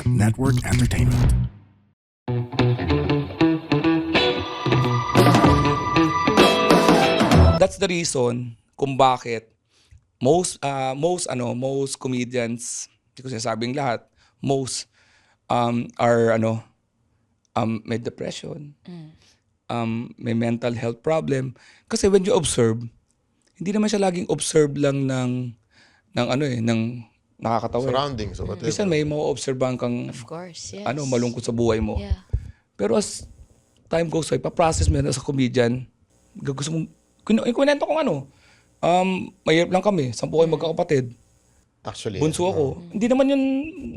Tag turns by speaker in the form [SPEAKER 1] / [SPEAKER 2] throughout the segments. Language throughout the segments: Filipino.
[SPEAKER 1] Network Entertainment.
[SPEAKER 2] That's the reason kung bakit most comedians, hindi ko sinasabing lahat, most are may depression, may mental health problem. Kasi when you observe, hindi naman siya laging observe lang ng nakakatawa.
[SPEAKER 3] Surroundings or whatever.
[SPEAKER 2] Minsan may ma-observehan kang
[SPEAKER 4] Of course, yes.
[SPEAKER 2] malungkot sa buhay mo.
[SPEAKER 4] Yeah.
[SPEAKER 2] Pero as time goes by, pa-process mo yan as a comedian, gusto mong, kunento kong mahirap lang kami, 10 kayo magkakapatid.
[SPEAKER 3] Actually,
[SPEAKER 2] Bunso ako. Hindi naman yun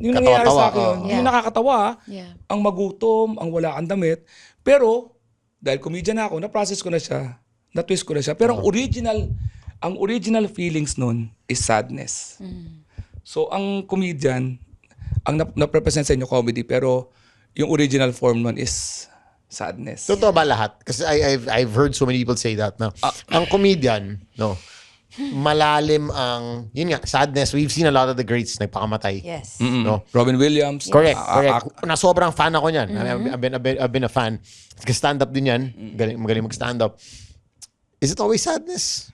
[SPEAKER 2] yung
[SPEAKER 3] Katawa-tawa,
[SPEAKER 2] nangyayari sa akin. Hindi
[SPEAKER 4] Yeah.
[SPEAKER 2] yung nakakatawa.
[SPEAKER 4] Yeah.
[SPEAKER 2] Ang magutom, ang wala kang damit. Pero, dahil comedian na ako, na-process ko na siya. Na-twist ko na siya. Pero ang original feelings nun is sadness. So, ang comedian, ang na-represent sa inyo comedy, pero yung original form nun is sadness.
[SPEAKER 3] Totoo ba lahat? Kasi I've heard so many people say that na ang comedian, no, malalim ang, yun nga, sadness. We've seen a lot of the greats nagpakamatay.
[SPEAKER 4] Yes.
[SPEAKER 3] No?
[SPEAKER 2] Robin Williams.
[SPEAKER 3] Correct. Na sobrang fan ako niyan. I've been a fan. Stand-up din yan. Magaling mag-stand-up. Is it always sadness?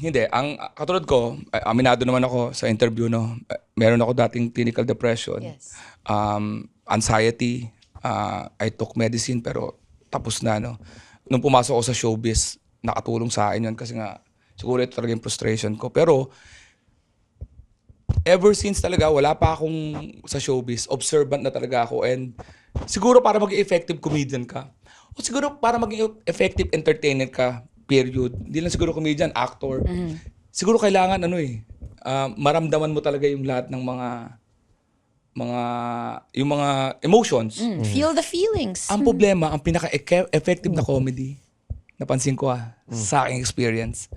[SPEAKER 2] Hindi. Ang katulad ko, aminado naman ako sa interview, no. Meron ako dating clinical depression.
[SPEAKER 4] Yes.
[SPEAKER 2] Anxiety. I took medicine pero tapos na, no. Nung pumasok ako sa showbiz, nakatulong sa akin yun kasi nga siguro ito talaga yung frustration ko. Pero ever since talaga, wala pa akong sa showbiz, observant na talaga ako, and siguro para maging effective comedian ka, o siguro para maging effective entertainer ka, period. Hindi lang siguro comedian, actor. Siguro kailangan maramdaman mo talaga yung lahat ng yung mga emotions.
[SPEAKER 4] Feel the feelings.
[SPEAKER 2] Ang problema, ang pinaka-effective na comedy, napansin ko sa aking experience,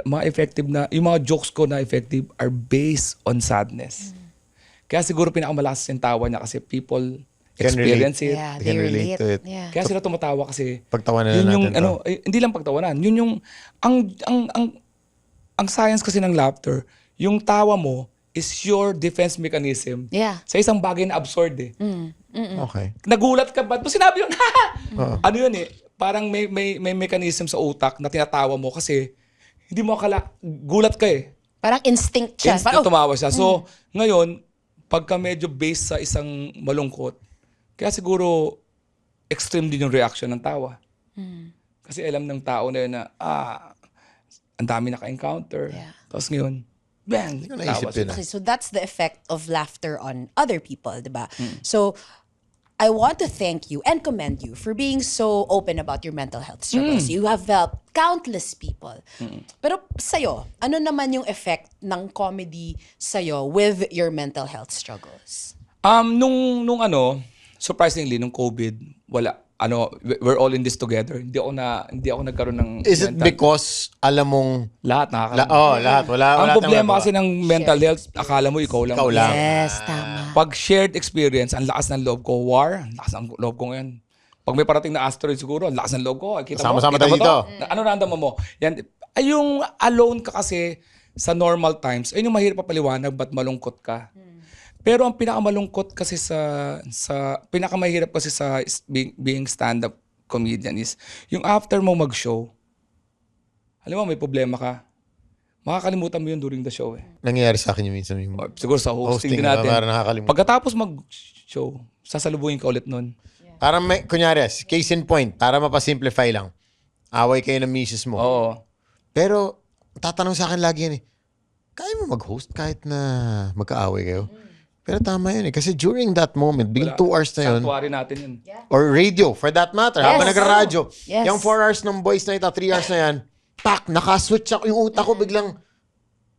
[SPEAKER 2] mga effective na, yung mga jokes ko na effective are based on sadness. Kaya siguro pinakamalakas yung tawa niya kasi people experience it.
[SPEAKER 4] Yeah,
[SPEAKER 3] They can
[SPEAKER 4] they
[SPEAKER 3] relate
[SPEAKER 4] relate.
[SPEAKER 3] to it.
[SPEAKER 4] Yeah.
[SPEAKER 2] Kaya sila tumatawa kasi
[SPEAKER 3] Pagtawanan
[SPEAKER 2] yun
[SPEAKER 3] na
[SPEAKER 2] yung
[SPEAKER 3] natin to.
[SPEAKER 2] hindi lang pagtawanan, yun yung ang science kasi ng laughter, yung tawa mo is your defense mechanism.
[SPEAKER 4] Yeah.
[SPEAKER 2] Sa isang bagay na absurd eh.
[SPEAKER 3] Okay.
[SPEAKER 2] Nagulat ka ba? Tapos sinabi yun, ano yun eh, parang may mechanism sa utak na tinatawa mo kasi hindi mo gulat ka eh.
[SPEAKER 4] Parang instinct siya.
[SPEAKER 2] Instant tumawa siya. So, ngayon, pagka medyo based sa isang malungkot, kaya siguro extreme din yung reaction ng tawa. Kasi alam ng tao na yun na, ang dami naka-encounter.
[SPEAKER 4] Yeah.
[SPEAKER 2] Tapos ngayon, bang!
[SPEAKER 3] Hindi ko naisip
[SPEAKER 2] tawa
[SPEAKER 3] yun.
[SPEAKER 4] Okay, so that's the effect of laughter on other people, diba? So, I want to thank you and commend you for being so open about your mental health struggles. You have helped countless people. Pero sa'yo, ano naman yung effect ng comedy sa'yo with your mental health struggles?
[SPEAKER 2] Nung surprisingly, nung COVID, wala. We're all in this together. Hindi ako nagkaroon ng
[SPEAKER 3] Is it because alam mong
[SPEAKER 2] lahat nakakaroon.
[SPEAKER 3] lahat wala
[SPEAKER 2] Ang
[SPEAKER 3] tayong
[SPEAKER 2] problema
[SPEAKER 3] magawa.
[SPEAKER 2] kasi ng mental health, akala mo ikaw lang.
[SPEAKER 3] Ikaw lang.
[SPEAKER 4] Yes, tama.
[SPEAKER 2] Pag shared experience, ang lakas ng loob ko. Ang lakas ng loob ko ngayon. Pag may parating na asteroid siguro, ang lakas ng loob ko. Kita mo,
[SPEAKER 3] Sama-sama
[SPEAKER 2] kita mo
[SPEAKER 3] tayo
[SPEAKER 2] to?
[SPEAKER 3] dito.
[SPEAKER 2] Ano nandam mo? Yan. Ay, yung alone ka kasi sa normal times, ayun yung mahirap papaliwanag ba't malungkot ka. Pero ang pinakamalungkot kasi pinakamahirap kasi sa being stand-up comedian is yung after mo mag-show, alam mo, may problema ka. Makakalimutan mo yun during the show eh.
[SPEAKER 3] Nangyayari sa akin yung minsan.
[SPEAKER 2] Siguro sa hosting din
[SPEAKER 3] Hosting,
[SPEAKER 2] natin.
[SPEAKER 3] parang nakakalimutan.
[SPEAKER 2] Pagkatapos mag-show, sasalubungin ka ulit nun.
[SPEAKER 3] Parang kunyari, case in point, para mapasimplify lang. Away kayo ng misis mo.
[SPEAKER 2] Oo.
[SPEAKER 3] Pero, tatanong sa akin lagi yan eh, kaya mo mag-host kahit na magkaaway kayo? Pero tama yun eh. Kasi during that moment, biglang 2 hours na yun,
[SPEAKER 2] Sanctuary natin yun.
[SPEAKER 3] or radio, for that matter,
[SPEAKER 4] Yes.
[SPEAKER 3] habang nagra-radyo,
[SPEAKER 4] Yes.
[SPEAKER 3] yung 4 hours ng boys na ito, 3 hours na yan, nakaswitch ako yung utak ko, biglang,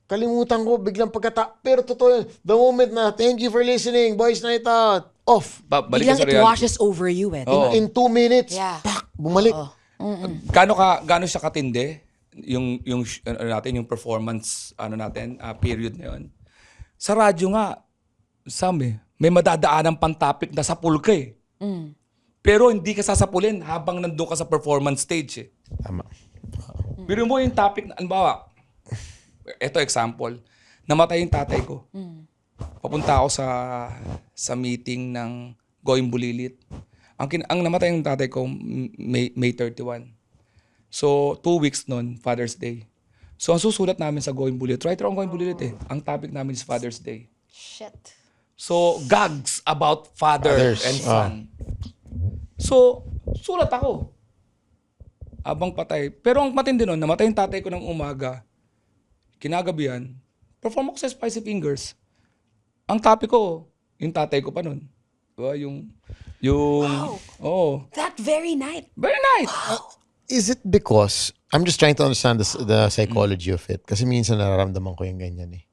[SPEAKER 3] kalimutan ko, biglang pero totoo yun, the moment na, thank you for listening, boys na ito, off.
[SPEAKER 2] Balik ka
[SPEAKER 4] Biglang
[SPEAKER 2] sa
[SPEAKER 4] it
[SPEAKER 2] reality.
[SPEAKER 4] washes over you eh.
[SPEAKER 2] Oo.
[SPEAKER 3] In 2 minutes,
[SPEAKER 4] Yeah.
[SPEAKER 3] bumalik.
[SPEAKER 2] Gaano siya katindi yung performance period na yun. Sa radyo nga, may madadaanan pang topic na sapul ka eh. Pero hindi ka sasapulin habang nandun ka sa performance stage eh.
[SPEAKER 3] Tama.
[SPEAKER 2] Pero mo yung topic na, halimbawa, ito example, namatay yung tatay ko. papunta ako sa meeting ng Going Bulilit. Ang namatay ng tatay ko May 31. So 2 weeks nun, Father's Day. So ang susulat namin sa Going Bulilit, writer on Going Bulilit ang topic namin is Father's Day.
[SPEAKER 4] Shit.
[SPEAKER 2] So gags about father
[SPEAKER 3] Fathers,
[SPEAKER 2] and son. So sulat ako. Abang patay. Pero ang matindi nun, namatay yung tatay ko ng umaga. Kinagabihan, perform ako sa Spicy Fingers. Ang topic ko, yung tatay ko pa nun. Diba?
[SPEAKER 4] That very night.
[SPEAKER 2] Very nice.
[SPEAKER 3] Is it because, I'm just trying to understand the psychology of it. Kasi minsan nararamdaman ko yung ganyan eh.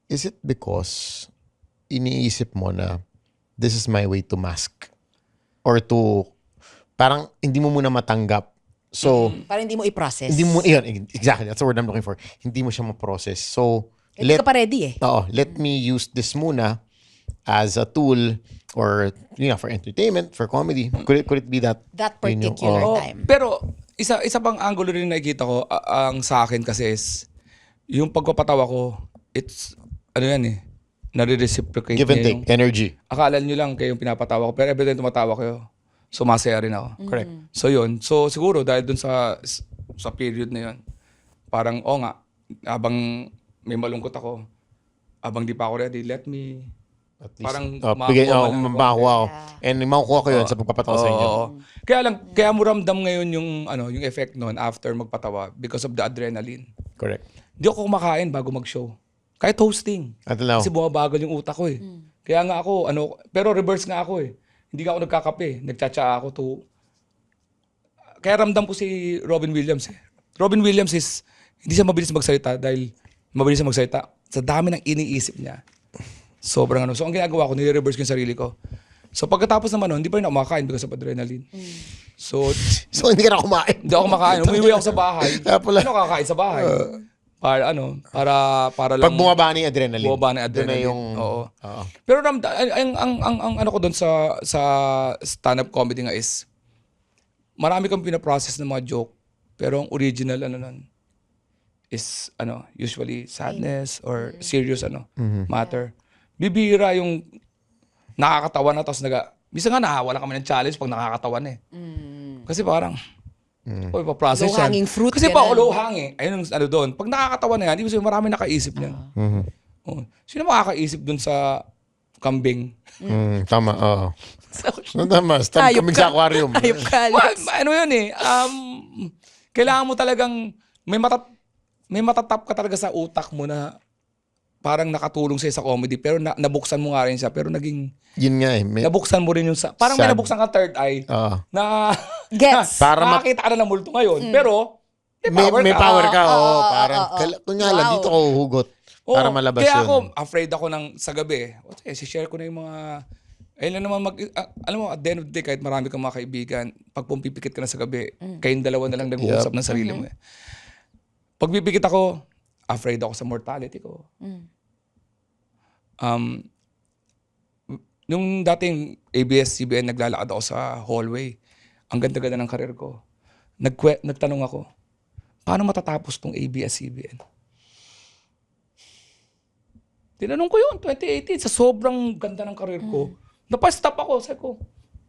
[SPEAKER 3] Is it because iniisip mo na this is my way to mask? Or to, parang hindi mo muna matanggap. So,
[SPEAKER 4] Para hindi mo i-process.
[SPEAKER 3] hindi mo, yun, exactly, that's the word I'm looking for. Hindi mo siya ma-process. So,
[SPEAKER 4] Hindi ka pa ready eh.
[SPEAKER 3] let me use this muna as a tool or, for entertainment, for comedy. Could it be that?
[SPEAKER 4] That
[SPEAKER 3] yun yung-
[SPEAKER 4] particular
[SPEAKER 3] oh.
[SPEAKER 4] time.
[SPEAKER 2] Pero, isa pang angulo rin nakikita ko, ang sa akin kasi is, yung pagpapatawa ko, it's, nare-reciprocate
[SPEAKER 3] Give and
[SPEAKER 2] niya
[SPEAKER 3] take,
[SPEAKER 2] yung,
[SPEAKER 3] energy.
[SPEAKER 2] akala nyo lang kayo yung pinapatawa ko, pero every time tumatawa kayo, sumasaya rin ako.
[SPEAKER 3] Correct.
[SPEAKER 2] So yun. So siguro dahil dun sa period na yun, parang nga, habang may malungkot ako, habang di pa ako ready, let me
[SPEAKER 3] At least,
[SPEAKER 2] parang
[SPEAKER 3] makuha ko. And makukuha ko yun sa pagpapatawa sa inyo.
[SPEAKER 2] Oo. Kaya mo ramdam ngayon yung yung effect noon after magpatawa because of the adrenaline.
[SPEAKER 3] Correct.
[SPEAKER 2] Hindi ako kumakain bago mag-show. Kahit hosting.
[SPEAKER 3] Until now.
[SPEAKER 2] Kasi bumabagal yung utak ko eh. Kaya nga ako, pero reverse nga ako eh. Hindi nga ako nagkakape. Nagtsatsa ako to... Kaya ramdam ko si Robin Williams eh. Robin Williams is, hindi siya mabilis magsalita dahil mabilis siya magsalita. Sa dami ng iniisip niya. Sobrang So ang ginagawa ko, nire-reverse ko yung sarili ko. So pagkatapos naman nun, hindi pa rin ako makakain because of adrenaline. So,
[SPEAKER 3] So, hindi ka na kumain.
[SPEAKER 2] hindi ako kumakain. Umuwi ako sa bahay.
[SPEAKER 3] Kaya pala.
[SPEAKER 2] Ano kakain sa bahay? Para para lang
[SPEAKER 3] Pag bumaba na yung adrenaline.
[SPEAKER 2] bumaba na
[SPEAKER 3] doon na
[SPEAKER 2] adrenaline.
[SPEAKER 3] yung...
[SPEAKER 2] Oo.
[SPEAKER 3] Oo.
[SPEAKER 2] Pero ang ano ko doon sa stand-up comedy nga is marami kang pinaprocess ng mga joke pero ang original nun is usually sadness or serious matter. Bibira yung nakakatawa na tapos minsan nga nakawala kami ng challenge pag nakakatawa na eh. Kasi parang ipaprocess yan.
[SPEAKER 4] Low-hanging fruit,
[SPEAKER 2] Kasi pa
[SPEAKER 4] ganun.
[SPEAKER 2] low hanging. Ayun ang doon. Pag nakakatawa na yan, ibig sabihin marami nakaisip niyan. Oh. Sino makakaisip doon sa kambing?
[SPEAKER 3] Tama, oo. Tama, stand
[SPEAKER 4] Hayop
[SPEAKER 3] kami
[SPEAKER 4] ka.
[SPEAKER 3] sa aquarium.
[SPEAKER 4] Hayop ka, Alex.
[SPEAKER 2] Ano yun eh, kailangan mo talagang, may matatap ka talaga sa utak mo na parang nakatulong sa'yo sa comedy, pero nabuksan mo nga rin siya, pero
[SPEAKER 3] Yun nga eh.
[SPEAKER 2] nabuksan mo rin yung, parang may
[SPEAKER 3] Sad.
[SPEAKER 2] nabuksan ka third eye,
[SPEAKER 3] Oo.
[SPEAKER 2] na,
[SPEAKER 4] Gets.
[SPEAKER 3] Para
[SPEAKER 2] nakakita ka na ng multo ngayon, pero,
[SPEAKER 3] May power ka, oo. Parang,
[SPEAKER 4] oo.
[SPEAKER 3] kunya lang,
[SPEAKER 4] Wow.
[SPEAKER 3] dito ko huhugot.
[SPEAKER 2] Oo,
[SPEAKER 3] Para malabas
[SPEAKER 2] kaya
[SPEAKER 3] yun.
[SPEAKER 2] ako, afraid ako sa gabi. Si-share ko na yung mga, ayun lang naman, alam mo, at the end of the day, kahit marami kang mga kaibigan, pag pumipikit ka na sa gabi, kayong dalawa na lang nag-uusap ng sarili mo. Pag pipikit ako, afraid ako sa mortality ko. Yung dating ABS-CBN, naglalakad ako sa hallway. Ang ganda-ganda ng karir ko. Nagtanong ako, paano matatapos tong ABS-CBN? Tinanong ko yun, 2018, sa sobrang ganda ng karir ko. Napastop ako, sabi ko,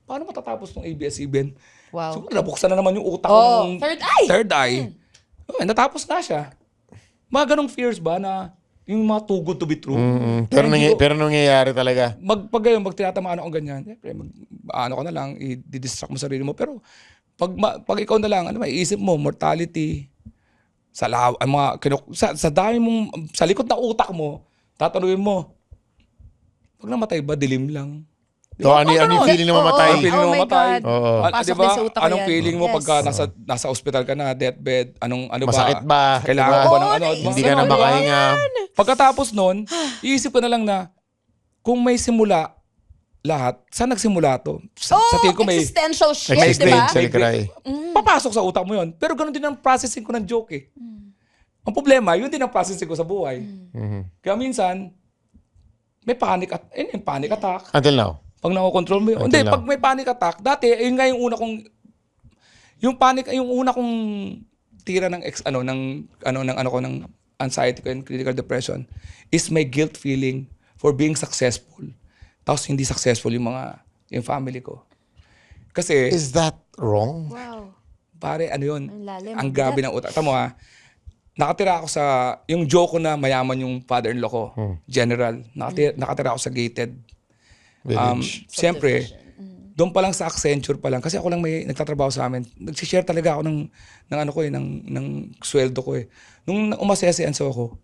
[SPEAKER 2] paano matatapos tong ABS-CBN?
[SPEAKER 4] Wow.
[SPEAKER 2] Siguro nabuksan na naman yung utak ko.
[SPEAKER 4] Oh,
[SPEAKER 2] ng
[SPEAKER 4] third eye.
[SPEAKER 2] Third eye. Natapos na siya. Mga ganong fears ba na yung mga too good to be true?
[SPEAKER 3] Pero nangyayari talaga.
[SPEAKER 2] Pag tinatamaan ako ganyan, siyempre, ano ka na lang, i-distract mo sarili mo. Pero pag ikaw na lang, maiisip mo, mortality, sa dami mong, sa likod na utak mo, tatanungin mo, pag namatay ba, dilim lang?
[SPEAKER 3] So, ano yung feeling na mamatay?
[SPEAKER 2] Anong feeling
[SPEAKER 4] Oh
[SPEAKER 2] mo
[SPEAKER 4] my
[SPEAKER 2] mamatay?
[SPEAKER 4] God.
[SPEAKER 3] Oo.
[SPEAKER 4] Pasok
[SPEAKER 2] Diba?
[SPEAKER 4] din sa utak ko
[SPEAKER 2] Anong
[SPEAKER 4] yan.
[SPEAKER 2] feeling mo
[SPEAKER 4] Yes.
[SPEAKER 2] pagka nasa ospital ka na, deathbed? Ano
[SPEAKER 3] Masakit ba?
[SPEAKER 2] Kailangan
[SPEAKER 3] Diba?
[SPEAKER 2] ba ng
[SPEAKER 3] Hindi ka na makahinga.
[SPEAKER 2] Pagkatapos nun, iisip ko na lang na, kung may simula lahat, saan nagsimula to? Sa tingin ko may
[SPEAKER 4] Existential shit,
[SPEAKER 2] May
[SPEAKER 4] di ba?
[SPEAKER 3] Existential cry.
[SPEAKER 2] papasok sa utak mo yon. Pero ganun din ang processing ko ng joke eh. Ang problema, yun din ang processing ko sa buhay. Kaya minsan, may panic attack.
[SPEAKER 3] Until now.
[SPEAKER 2] Pag nakokontrol mo yun.
[SPEAKER 3] Until
[SPEAKER 2] Hindi,
[SPEAKER 3] now.
[SPEAKER 2] pag may panic attack, dati, yun nga yung una kong, yung una kong tira ng ng anxiety ko and critical depression is my guilt feeling for being successful. Tapos hindi successful yung family ko. Kasi,
[SPEAKER 3] Is that wrong?
[SPEAKER 4] Wow.
[SPEAKER 2] pare, ano yun?
[SPEAKER 4] Ang lalim,
[SPEAKER 2] Ang
[SPEAKER 4] ang
[SPEAKER 2] gabi ng utak. Tamo ha, nakatira ako sa, yung joke ko na mayaman yung father-in-law ko, general. Nakatira ako sa gated.
[SPEAKER 3] Village.
[SPEAKER 2] Siyempre, doon pa lang sa Accenture pa lang, kasi ako lang may nagtatrabaho sa amin, nagsishare talaga ako ng ano ko ng sweldo ko eh. Nung umasesenso ako,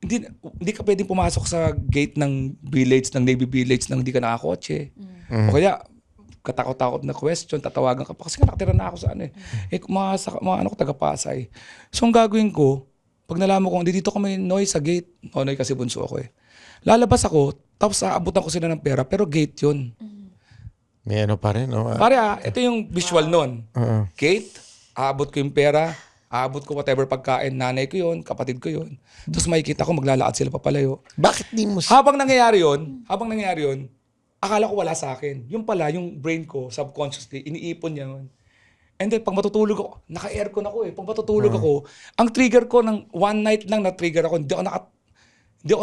[SPEAKER 2] hindi ka pwedeng pumasok sa gate ng village, ng Navy Village nang hindi ka nakakotse. O kaya, katakot-takot na question, tatawagan ka pa. Kasi nakatira na ako sa ano eh. Mga ano ko, taga-Pasay. So, ang gagawin ko, pag nalaman ko, dito kami Noy sa gate. Noy kasi bunso ako eh. Lalabas ako, tapos aabutan ko sila ng pera, pero gate yun.
[SPEAKER 3] May ano pa rin, no?
[SPEAKER 2] Pare ito yung visual nun. Gate, aabot ko yung pera, aabot ko whatever pagkain, nanay ko yun, kapatid ko yun. Tapos makikita ko, maglalakad sila papalayo.
[SPEAKER 3] Bakit di mo...
[SPEAKER 2] Habang nangyayari yun, akala ko wala sa akin. Yung pala, yung brain ko, subconsciously, iniipon niya yun. And then, pag matutulog ako, naka-aircon ako eh. Pag matutulog ako, ang trigger ko ng one night lang na-trigger ako, hindi ako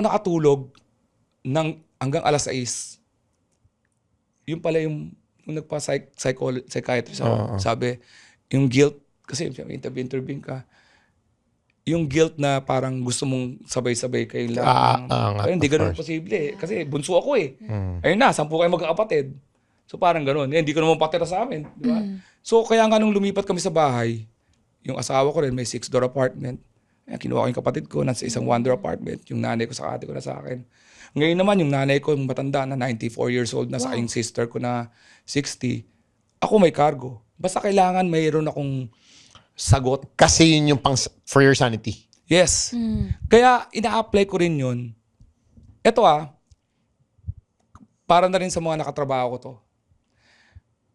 [SPEAKER 2] nakatulog hanggang alas 6. Yung pala yung nagpa-psychiatrist ako. Sabi, yung guilt, kasi interview ka, yung guilt na parang gusto mong sabay-sabay kayo lang. Pero hindi ganun posible eh. Kasi bunso ako eh. Ayun na, 10 kayo magkakapatid. So parang ganun. Hindi ko naman patira sa amin. Di ba? So kaya nga nung lumipat kami sa bahay, yung asawa ko rin may 6-door apartment. Kinuha ko yung kapatid ko, nasa isang 1-door apartment. Yung nanay ko sa ate ko na sa akin. Ngayon naman, yung nanay ko, yung matanda na 94 years old na sa yung sister ko na 60. Ako may cargo. Basta kailangan mayroon akong sagot.
[SPEAKER 3] Kasi yun yung for your sanity.
[SPEAKER 2] Yes. Kaya ina-apply ko rin yun. Ito para na rin sa mga nakatrabaho ko to.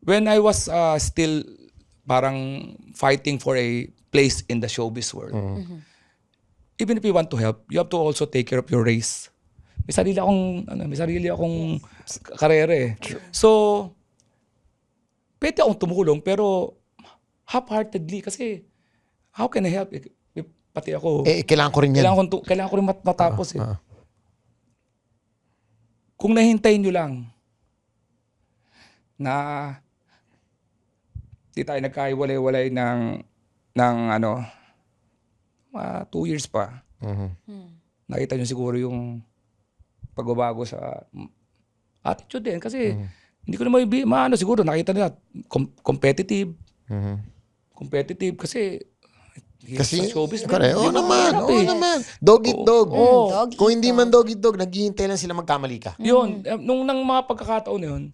[SPEAKER 2] When I was still parang fighting for a place in the showbiz world, even if you want to help, you have to also take care of your race. May sarili akong karera eh. So, pwede akong tumulong pero half-heartedly kasi how can I help? Pati ako.
[SPEAKER 3] Kailangan ko rin yan.
[SPEAKER 2] Kailangan ko rin matapos eh. Kung nahintayin nyo lang na di tayo nagkahiwalay-walay ng 2 years pa. Nakita nyo siguro yung pagbabago sa attitude din kasi hindi ko na siguro nakita nila competitive. Competitive kasi sa showbiz.
[SPEAKER 3] Oo naman. Dog eat dog. Kung hindi man dog eat dog, naghihintay lang sila magkamali ka.
[SPEAKER 2] Yun, nung mga pagkakataon na yun,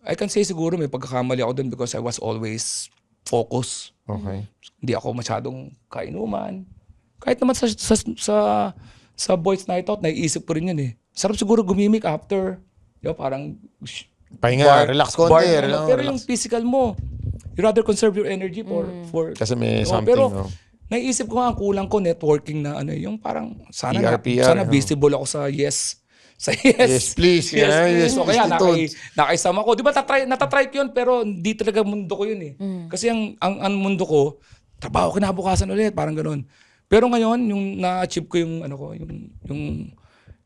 [SPEAKER 2] I can say siguro may pagkakamali ako dun because I was always focused.
[SPEAKER 3] Okay.
[SPEAKER 2] Hindi ako masyadong kainuman. Kahit naman sa boys night out, naiisip ko rin yun eh. Sarap siguro gumimik after. Parang
[SPEAKER 3] Pahinga, relax konti.
[SPEAKER 2] Pero yung physical mo, you rather conserve your energy for
[SPEAKER 3] Kasi may something.
[SPEAKER 2] Pero naiisip ko nga ang kulang ko networking na yung parang sana visible ako sa yes. Sa
[SPEAKER 3] Yes, please.
[SPEAKER 2] Yes. So kaya
[SPEAKER 3] institute.
[SPEAKER 2] nakaisama ko. Di ba natatry ko yun pero hindi talaga mundo ko yun eh. Kasi ang mundo ko, trabaho kinabukasan ulit, parang ganoon. Pero ngayon, yung na-achieve ko yung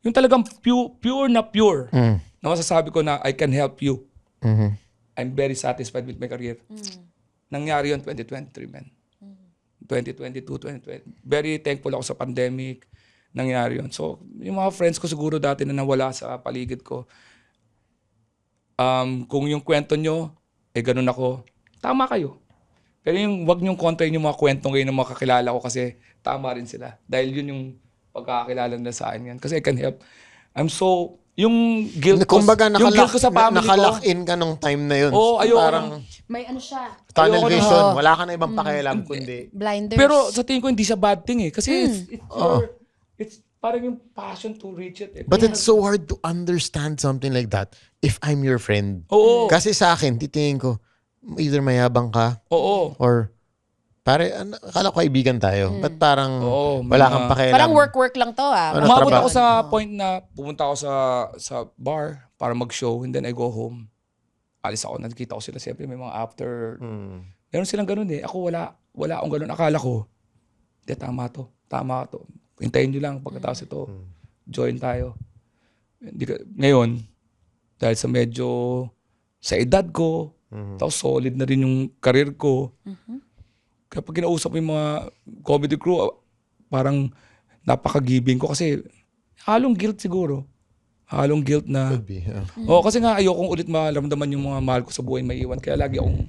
[SPEAKER 2] yung talagang pure na na masasabi ko na I can help you. I'm very satisfied with my career. Nangyari yun 2023, man. 2022, 2020. Very thankful ako sa pandemic. Nangyari yun. So, yung mga friends ko siguro dati na nawala sa paligid ko, kung yung kwento nyo, ganun ako, tama kayo. Pero wag nyong kontrahin yung mga kwento ngayon ng mga kakilala ko kasi tama rin sila. Dahil yun yung pagkakakilala nila sa akin yan. Kasi I can help. Yung guilt ko, sa family ko.
[SPEAKER 3] Nakalock in ka nung time na yun.
[SPEAKER 2] Ayoko
[SPEAKER 3] parang
[SPEAKER 4] May ano siya.
[SPEAKER 3] tunnel vision. Wala ka na ibang pakialam kundi.
[SPEAKER 4] Blinders.
[SPEAKER 2] Pero sa tingin ko hindi siya bad thing eh. Kasi it's parang yung passion to reach it.
[SPEAKER 3] But it's so hard to understand something like that if I'm your friend.
[SPEAKER 2] Oo.
[SPEAKER 3] Kasi sa akin, titingin ko, either mayabang ka or akala ko kaibigan tayo. But parang wala kang pakialam.
[SPEAKER 4] Parang work lang to
[SPEAKER 2] Umabot ako sa point na pumunta ako sa bar para mag-show and then I go home. Alis ako, nakikita ko sila siyempre may mga after. Meron silang ganun eh. Ako wala akong ganun. Akala ko, tama to. Hintayin nyo lang pagkatapos ito. join tayo. Ngayon, dahil sa medyo sa edad ko, tapos solid na rin yung career ko. Kapag kinausap mo yung mga comedy crew, parang napaka-giving ko kasi halong guilt siguro. Halong guilt na.
[SPEAKER 3] Could be, yeah.
[SPEAKER 2] Kasi nga ayokong ulit maramdaman yung mga mahal ko sa buhay may iwan. Kaya lagi akong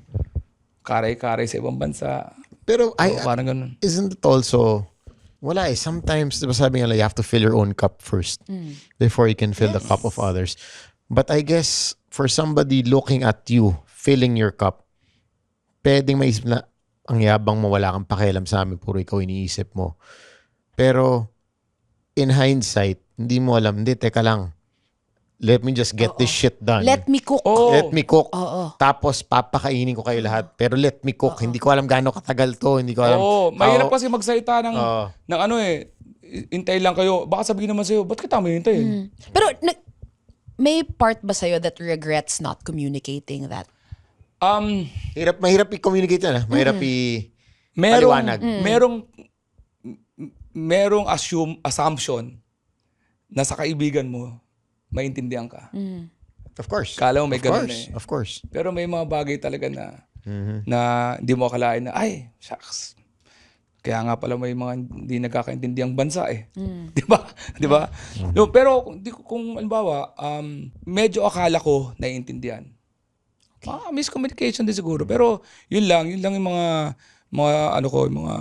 [SPEAKER 2] karay-karay sa ibang bansa.
[SPEAKER 3] Pero
[SPEAKER 2] Parang ganun.
[SPEAKER 3] isn't it also, wala eh, sometimes, diba sabi nga, like, you have to fill your own cup first before you can fill the cup of others. But I guess, for somebody looking at you, filling your cup, pwedeng maisip na, ang yabang mo, wala kang pakialam sa amin, puro ikaw iniisip mo. Pero, in hindsight, hindi mo alam, hindi, teka lang, let me just get this shit done.
[SPEAKER 4] Let me cook.
[SPEAKER 3] Let me cook.
[SPEAKER 4] Oo.
[SPEAKER 3] Tapos, papakainin ko kayo lahat. Pero let me cook. Hindi ko alam gaano katagal to. Hindi ko alam.
[SPEAKER 2] Mahirap kasi magsalita ng
[SPEAKER 3] Oo.
[SPEAKER 2] hintay lang kayo. Baka sabihin naman sa'yo, ba't kita mo hintay?
[SPEAKER 4] Pero may part ba sa'yo that regrets not communicating that?
[SPEAKER 3] Mahirap i-communicate yan. Mahirap paliwanag.
[SPEAKER 2] Merong assumption na sa kaibigan mo, maintindihan ka.
[SPEAKER 3] Of course.
[SPEAKER 2] Kala mo may
[SPEAKER 3] Of
[SPEAKER 2] ganun
[SPEAKER 3] course.
[SPEAKER 2] eh.
[SPEAKER 3] Of course.
[SPEAKER 2] Pero may mga bagay talaga na hindi mo akalain na, ay, shucks. Kaya nga pala may mga hindi nagkakaintindihang bansa eh. Di ba? Di ba? No, pero kung halimbawa, medyo akala ko naiintindihan. Miscommunication din siguro. Pero yun lang yung mga ano ko, yung mga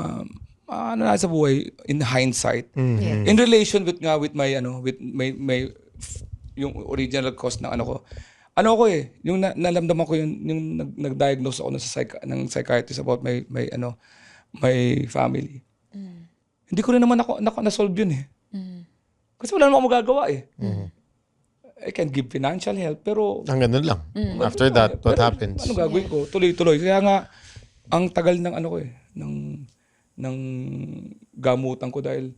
[SPEAKER 2] ano na sa buhay in hindsight.
[SPEAKER 4] Yes.
[SPEAKER 2] In relation with my yung original cause ng ano ko. Ano ko eh, yung nalamdaman ko yung nag-diagnose ako ng psychiatrist about my family. Hindi ko rin naman ako na-solve yun eh. Kasi wala naman ako magagawa eh. I can give financial help pero
[SPEAKER 3] Hanggang nun lang. After that, what
[SPEAKER 2] pero
[SPEAKER 3] happens?
[SPEAKER 2] ano gagawin ko? Tuloy-tuloy. Kaya nga ang tagal ng ano ko eh, ng gamutan ko dahil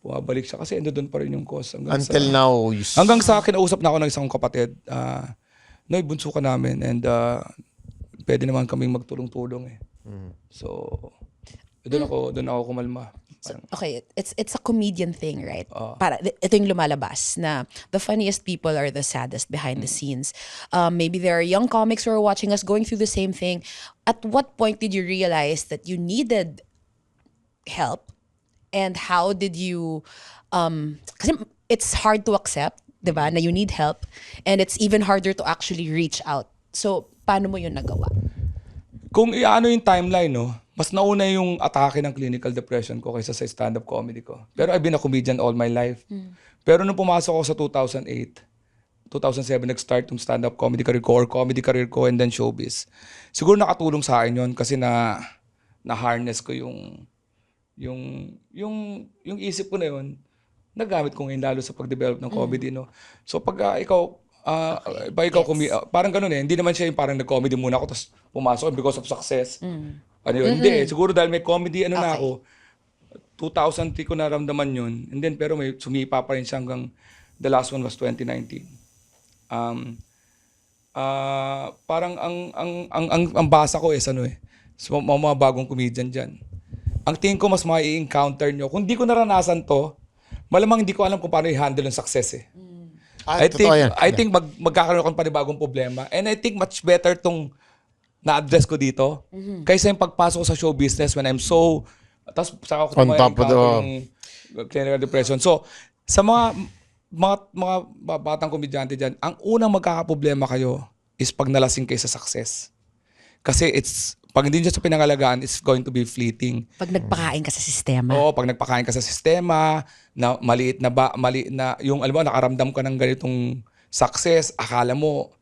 [SPEAKER 2] bumabalik siya kasi ando doon pa rin yung cause
[SPEAKER 3] Until now,
[SPEAKER 2] hanggang sa kinausap na ako ng isang kapatid, Noy, bunso ka namin and pwede naman kaming magtulong-tulong eh. So doon ako kumalma.
[SPEAKER 4] Okay, it's a comedian thing, right? Para ito yung lumalabas na the funniest people are the saddest behind the scenes. Maybe there are young comics who are watching us going through the same thing. At what point did you realize that you needed help? And how did you kasi it's hard to accept, 'di ba, na you need help, and it's even harder to actually reach out. So, paano mo 'yun nagawa?
[SPEAKER 2] Kung iano yung timeline, no, mas nauna yung atake ng clinical depression ko kaysa sa stand-up comedy ko. Pero I've been a comedian all my life. Pero nung pumasok ako sa 2008, 2007, nag-start yung stand-up comedy career ko or comedy career ko and then showbiz. Siguro nakatulong sa akin yun kasi na-harness ko yung isip ko na yun, nagamit ko ngayon lalo sa pag-develop ng comedy, no. So pag ikaw parang ganun eh, hindi naman siya yung parang nag-comedy muna ako tapos pumasok because of success. Ano yun? Hindi, siguro dahil may comedy na ako, 2003 ko naramdaman yun, and then pero may sumipa pa rin siya hanggang the last one was 2019. Parang ang basa ko is ano eh, so, mga bagong comedian dyan. Ang tingin ko mas mai-encounter nyo. Kung di ko naranasan to, malamang hindi ko alam kung paano i-handle yung success eh. I think magkakaroon ako ng panibagong problema. And I think much better tong na-address ko dito kaysa yung pagpasok ko sa show business when I'm so... Tapos saka ako
[SPEAKER 3] On top of
[SPEAKER 2] yung clinical depression. So, sa mga batang komedyante dyan, ang unang magkakaproblema kayo is pag nalasing kayo sa success. Kasi pag hindi nyo sa pinangalagaan, it's going to be fleeting.
[SPEAKER 4] Pag nagpakain ka sa sistema.
[SPEAKER 2] Oo, pag nagpakain ka sa sistema, na maliit na, yung alam mo, nakaramdam ka ng ganitong success, akala mo,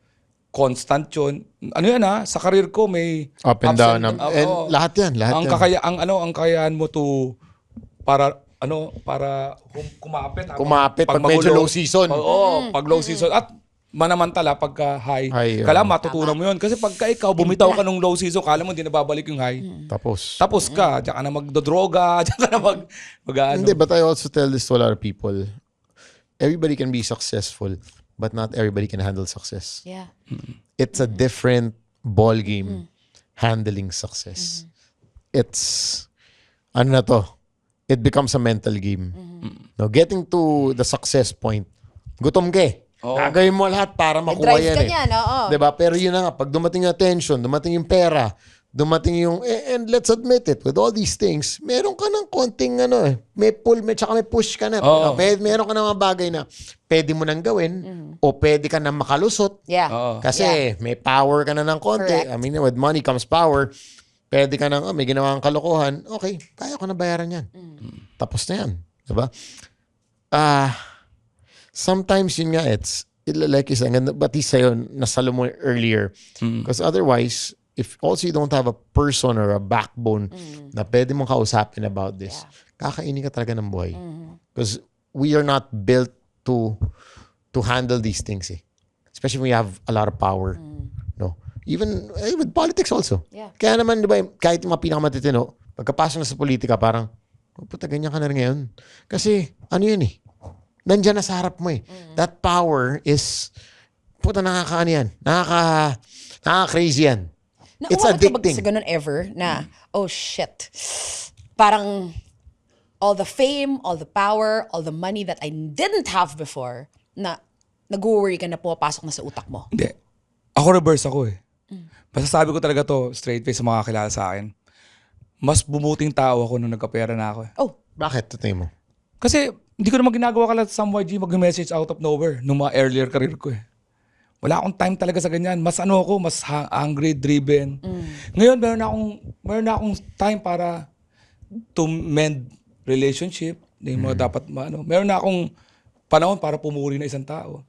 [SPEAKER 2] constant yun. Ano yan sa career ko may
[SPEAKER 3] up and
[SPEAKER 2] ups
[SPEAKER 3] down. And lahat yan.
[SPEAKER 2] Ang kakayahan mo to para kumapit.
[SPEAKER 3] Kumapit pag medyo low season.
[SPEAKER 2] Oo, pag low season. At manamantala pagka high. Kala matutunan mo yun. Kasi pagka ikaw bumitaw ka nung low season, kala mo hindi na babalik yung high. Tapos ka. Diyan ka na magdodroga. Diyan ka na
[SPEAKER 3] Hindi, but I also tell this to a lot of people. Everybody can be successful, but not everybody can handle success.
[SPEAKER 4] Yeah.
[SPEAKER 3] It's a different ball game handling success. It's, ano na to? it becomes a mental game. No, getting to the success point, gutom ka eh. Gagawin mo lahat para makuha
[SPEAKER 4] Drive
[SPEAKER 3] yan
[SPEAKER 4] ka
[SPEAKER 3] eh.
[SPEAKER 4] niyan, oo.
[SPEAKER 3] Diba? Pero yun na nga, pag dumating yung attention, dumating yung pera, dumating yung, and let's admit it, with all these things, meron ka ng konting may pull, tsaka may push ka na. Meron ka ng mga bagay na pwede mo nang gawin o pwede ka na makalusot.
[SPEAKER 4] Yeah.
[SPEAKER 3] Kasi may power ka na ng konti.
[SPEAKER 4] Correct.
[SPEAKER 3] I mean, with money comes power. Pwede ka nang, may ginawa kang kalokohan. Okay, kaya ko na bayaran yan. Tapos na yan. Diba? Sometimes yun nga, like you said, bati sa'yo, nasalo mo earlier. Because otherwise, if also you don't have a person or a backbone na pwede mong kausapin about this, kakainin ka talaga ng buhay. Because we are not built to handle these things eh. Especially when you have a lot of power. No? Even with politics also.
[SPEAKER 4] Yeah.
[SPEAKER 3] Kaya naman, di ba, kahit yung mga pinakamatitino, pagkapasok na sa politika, parang, puta, ganyan ka na rin ngayon. Kasi, ano yun eh, nandyan na sa harap mo eh. That power is, puta, nakakaano yan. Nakaka-crazy yan. It's addicting.
[SPEAKER 4] Sa ganun ever na, oh shit, parang all the fame, all the power, all the money that I didn't have before, na nag-worry ka na pumapasok na sa utak mo.
[SPEAKER 2] Hindi. Ako reverse ako eh. Basta sabi ko talaga to, straight face sa mga kilala sa akin. Mas bumuting tao ako nung nagkapera na ako eh.
[SPEAKER 4] Oh,
[SPEAKER 3] Bakit? Ito mo.
[SPEAKER 2] Kasi hindi ko naman ginagawa ka sa YG mag-message out of nowhere nung mga earlier career ko eh. Wala akong time talaga sa ganyan. Mas mas hungry, driven. Ngayon, meron na akong time para to mend relationship. Yung mga dapat, meron na akong panahon para pumuri na isang tao.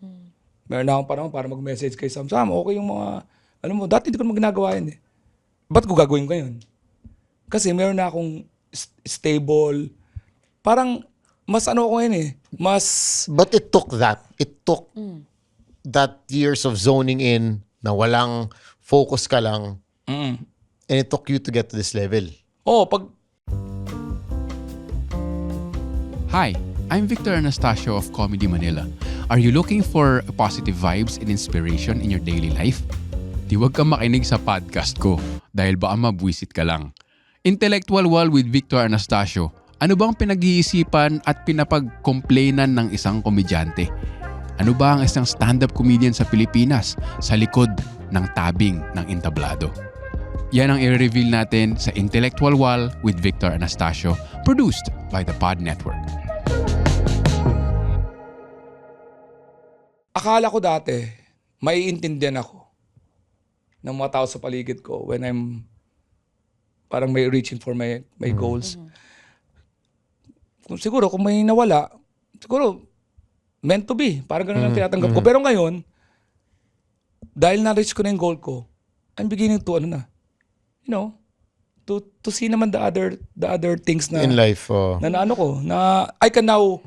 [SPEAKER 2] Meron na akong panahon para mag-message kay Sam. Okay yung mga, dati hindi ko naman ginagawa yun eh. Ba't ko gagawin ko yun? Kasi meron na akong stable, parang, mas ako yun eh.
[SPEAKER 3] But it took that. It took that years of zoning in na walang focus ka lang. And it took you to get to this level.
[SPEAKER 1] Hi, I'm Victor Anastasio of Comedy Manila. Are you looking for positive vibes and inspiration in your daily life? Di wag kang makinig sa podcast ko dahil baka mabwisit ka lang. Intellectual Wall with Victor Anastasio. Ano bang pinag-iisipan at pinapag-complainan ng isang komedyante? Ano ba ang isang stand-up comedian sa Pilipinas sa likod ng tabing ng entablado? Yan ang i-reveal natin sa Intellectual Wall with Victor Anastasio, produced by the Pod Network.
[SPEAKER 2] Akala ko dati, maiintindihan ako ng mga tao sa paligid ko when I'm parang may reaching for my goals. Siguro kung may nawala, siguro meant to be. Parang ganun ang tinatanggap ko. Pero ngayon, dahil na-reach ko na yung goal ko, I'm beginning to, to see naman the other things na
[SPEAKER 3] In life.
[SPEAKER 2] na I can now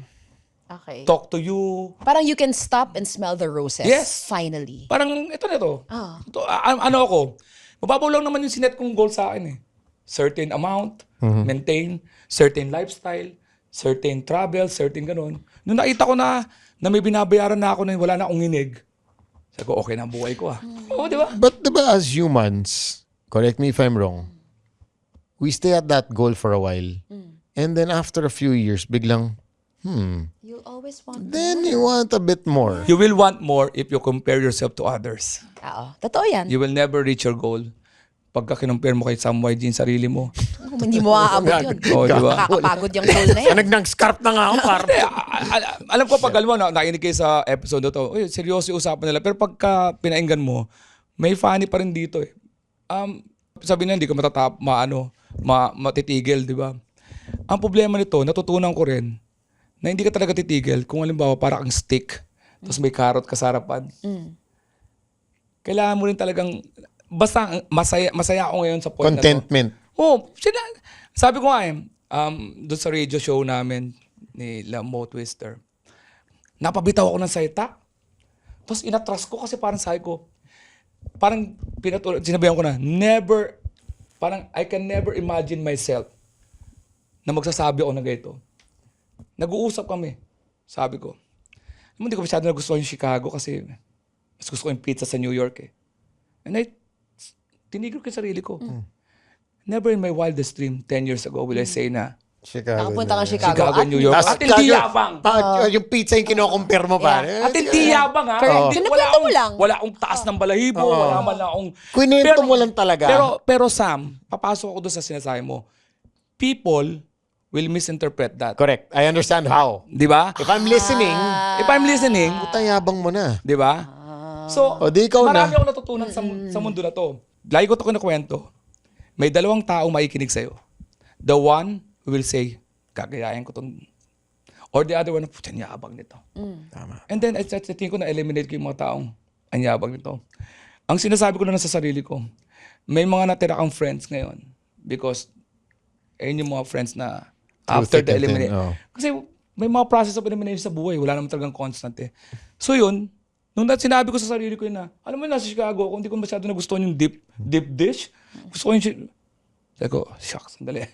[SPEAKER 4] okay.
[SPEAKER 2] talk to you.
[SPEAKER 4] Parang you can stop and smell the roses.
[SPEAKER 2] Yes.
[SPEAKER 4] Finally.
[SPEAKER 2] Parang ito na to. Ito, ako, mababaw lang naman yung sinet kong goal sa akin eh. Certain amount, maintain, certain lifestyle, certain travel, certain ganun. Nung nakita ko na may binabayaran na ako na wala na akong nginig, sabi ko, okay na ang buhay ko Oo, di ba?
[SPEAKER 3] But diba as humans, correct me if I'm wrong, we stay at that goal for a while. And then after a few years, biglang,
[SPEAKER 4] You always want
[SPEAKER 3] then you want a bit more.
[SPEAKER 2] You will want more if you compare yourself to others.
[SPEAKER 4] Oo. Totoo yan.
[SPEAKER 2] You will never reach your goal pagka kinumpare mo kay Sam YG yung sarili mo.
[SPEAKER 4] Hindi mo aabot yun.
[SPEAKER 2] Oo, di ba?
[SPEAKER 4] Nakakapagod yung goal na yan.
[SPEAKER 3] Nag-scarf na nga ako para.
[SPEAKER 2] Alam ko pag nakinig kayo sa episode na to, seryoso yung usapan nila. Pero pagka pinainggan mo, may funny pa rin dito eh. Sabi na hindi ko matitigil, di ba? Ang problema nito, natutunan ko rin na hindi ka talaga titigil kung halimbawa para kang stick, tapos may carrot ka sa harapan. Kailangan mo rin talagang, basta masaya ako ngayon sa point
[SPEAKER 3] Contentment.
[SPEAKER 2] na to. Sabi ko nga doon sa radio show namin ni Mo Twister, napabitaw ako ng salita. Tapos inatras ko kasi parang sabi ko, parang sinabihan ko na, parang I can never imagine myself na magsasabi ako na ganito. Nag-uusap kami. Sabi ko, hindi ko masyado nagustuhan yung Chicago kasi mas gusto ko yung pizza sa New York eh. And tinigil ko yung sarili ko. Never in my wildest dream, 10 years ago, will I say na
[SPEAKER 3] Chicago.
[SPEAKER 4] Nakapunta ka
[SPEAKER 3] na.
[SPEAKER 4] Chicago.
[SPEAKER 2] Chicago,
[SPEAKER 4] At
[SPEAKER 2] New York.
[SPEAKER 3] Tas
[SPEAKER 2] At hindi
[SPEAKER 3] Chicago,
[SPEAKER 2] yabang.
[SPEAKER 3] yung pizza yung kino-compare mo ba?
[SPEAKER 4] Yeah.
[SPEAKER 2] At hindi yabang ha.
[SPEAKER 4] Correct.
[SPEAKER 2] Hindi-
[SPEAKER 4] Kinukwento mo lang.
[SPEAKER 2] Wala akong taas ng balahibo. Wala man lang akong...
[SPEAKER 3] Kwento mo lang talaga.
[SPEAKER 2] Pero Sam, papasok ako doon sa sinasabi mo. People will misinterpret that.
[SPEAKER 3] Correct. I understand how.
[SPEAKER 2] Di ba?
[SPEAKER 3] If I'm listening,
[SPEAKER 2] If I'm listening,
[SPEAKER 3] putang yabang mo na.
[SPEAKER 2] di ba? So,
[SPEAKER 3] O, di ikaw
[SPEAKER 2] marami
[SPEAKER 3] na.
[SPEAKER 2] akong natutunan sa mundo na to. Lagi ko ito kinakwento. May dalawang tao makikinig sa'yo. The one who will say, gagayahin ko itong... Or the other one, putang yabang nito.
[SPEAKER 3] Tama.
[SPEAKER 2] And then, I think ko na-eliminate ko yung mga taong ang yabang nito. Ang sinasabi ko na sa sarili ko, may mga natira kang friends ngayon because ayun yung mga friends na
[SPEAKER 3] Through
[SPEAKER 2] after
[SPEAKER 3] thick
[SPEAKER 2] the
[SPEAKER 3] and thin,
[SPEAKER 2] elimination.
[SPEAKER 3] oh.
[SPEAKER 2] Kasi may mga process of elimination sa buhay. Wala naman talagang constant eh. So yun, nung sinabi ko sa sarili ko yun na, alam mo nasa Chicago ako, hindi ko masyado nagustuhan yung deep dish. Gusto ko yung sabi ko, shucks, sandali.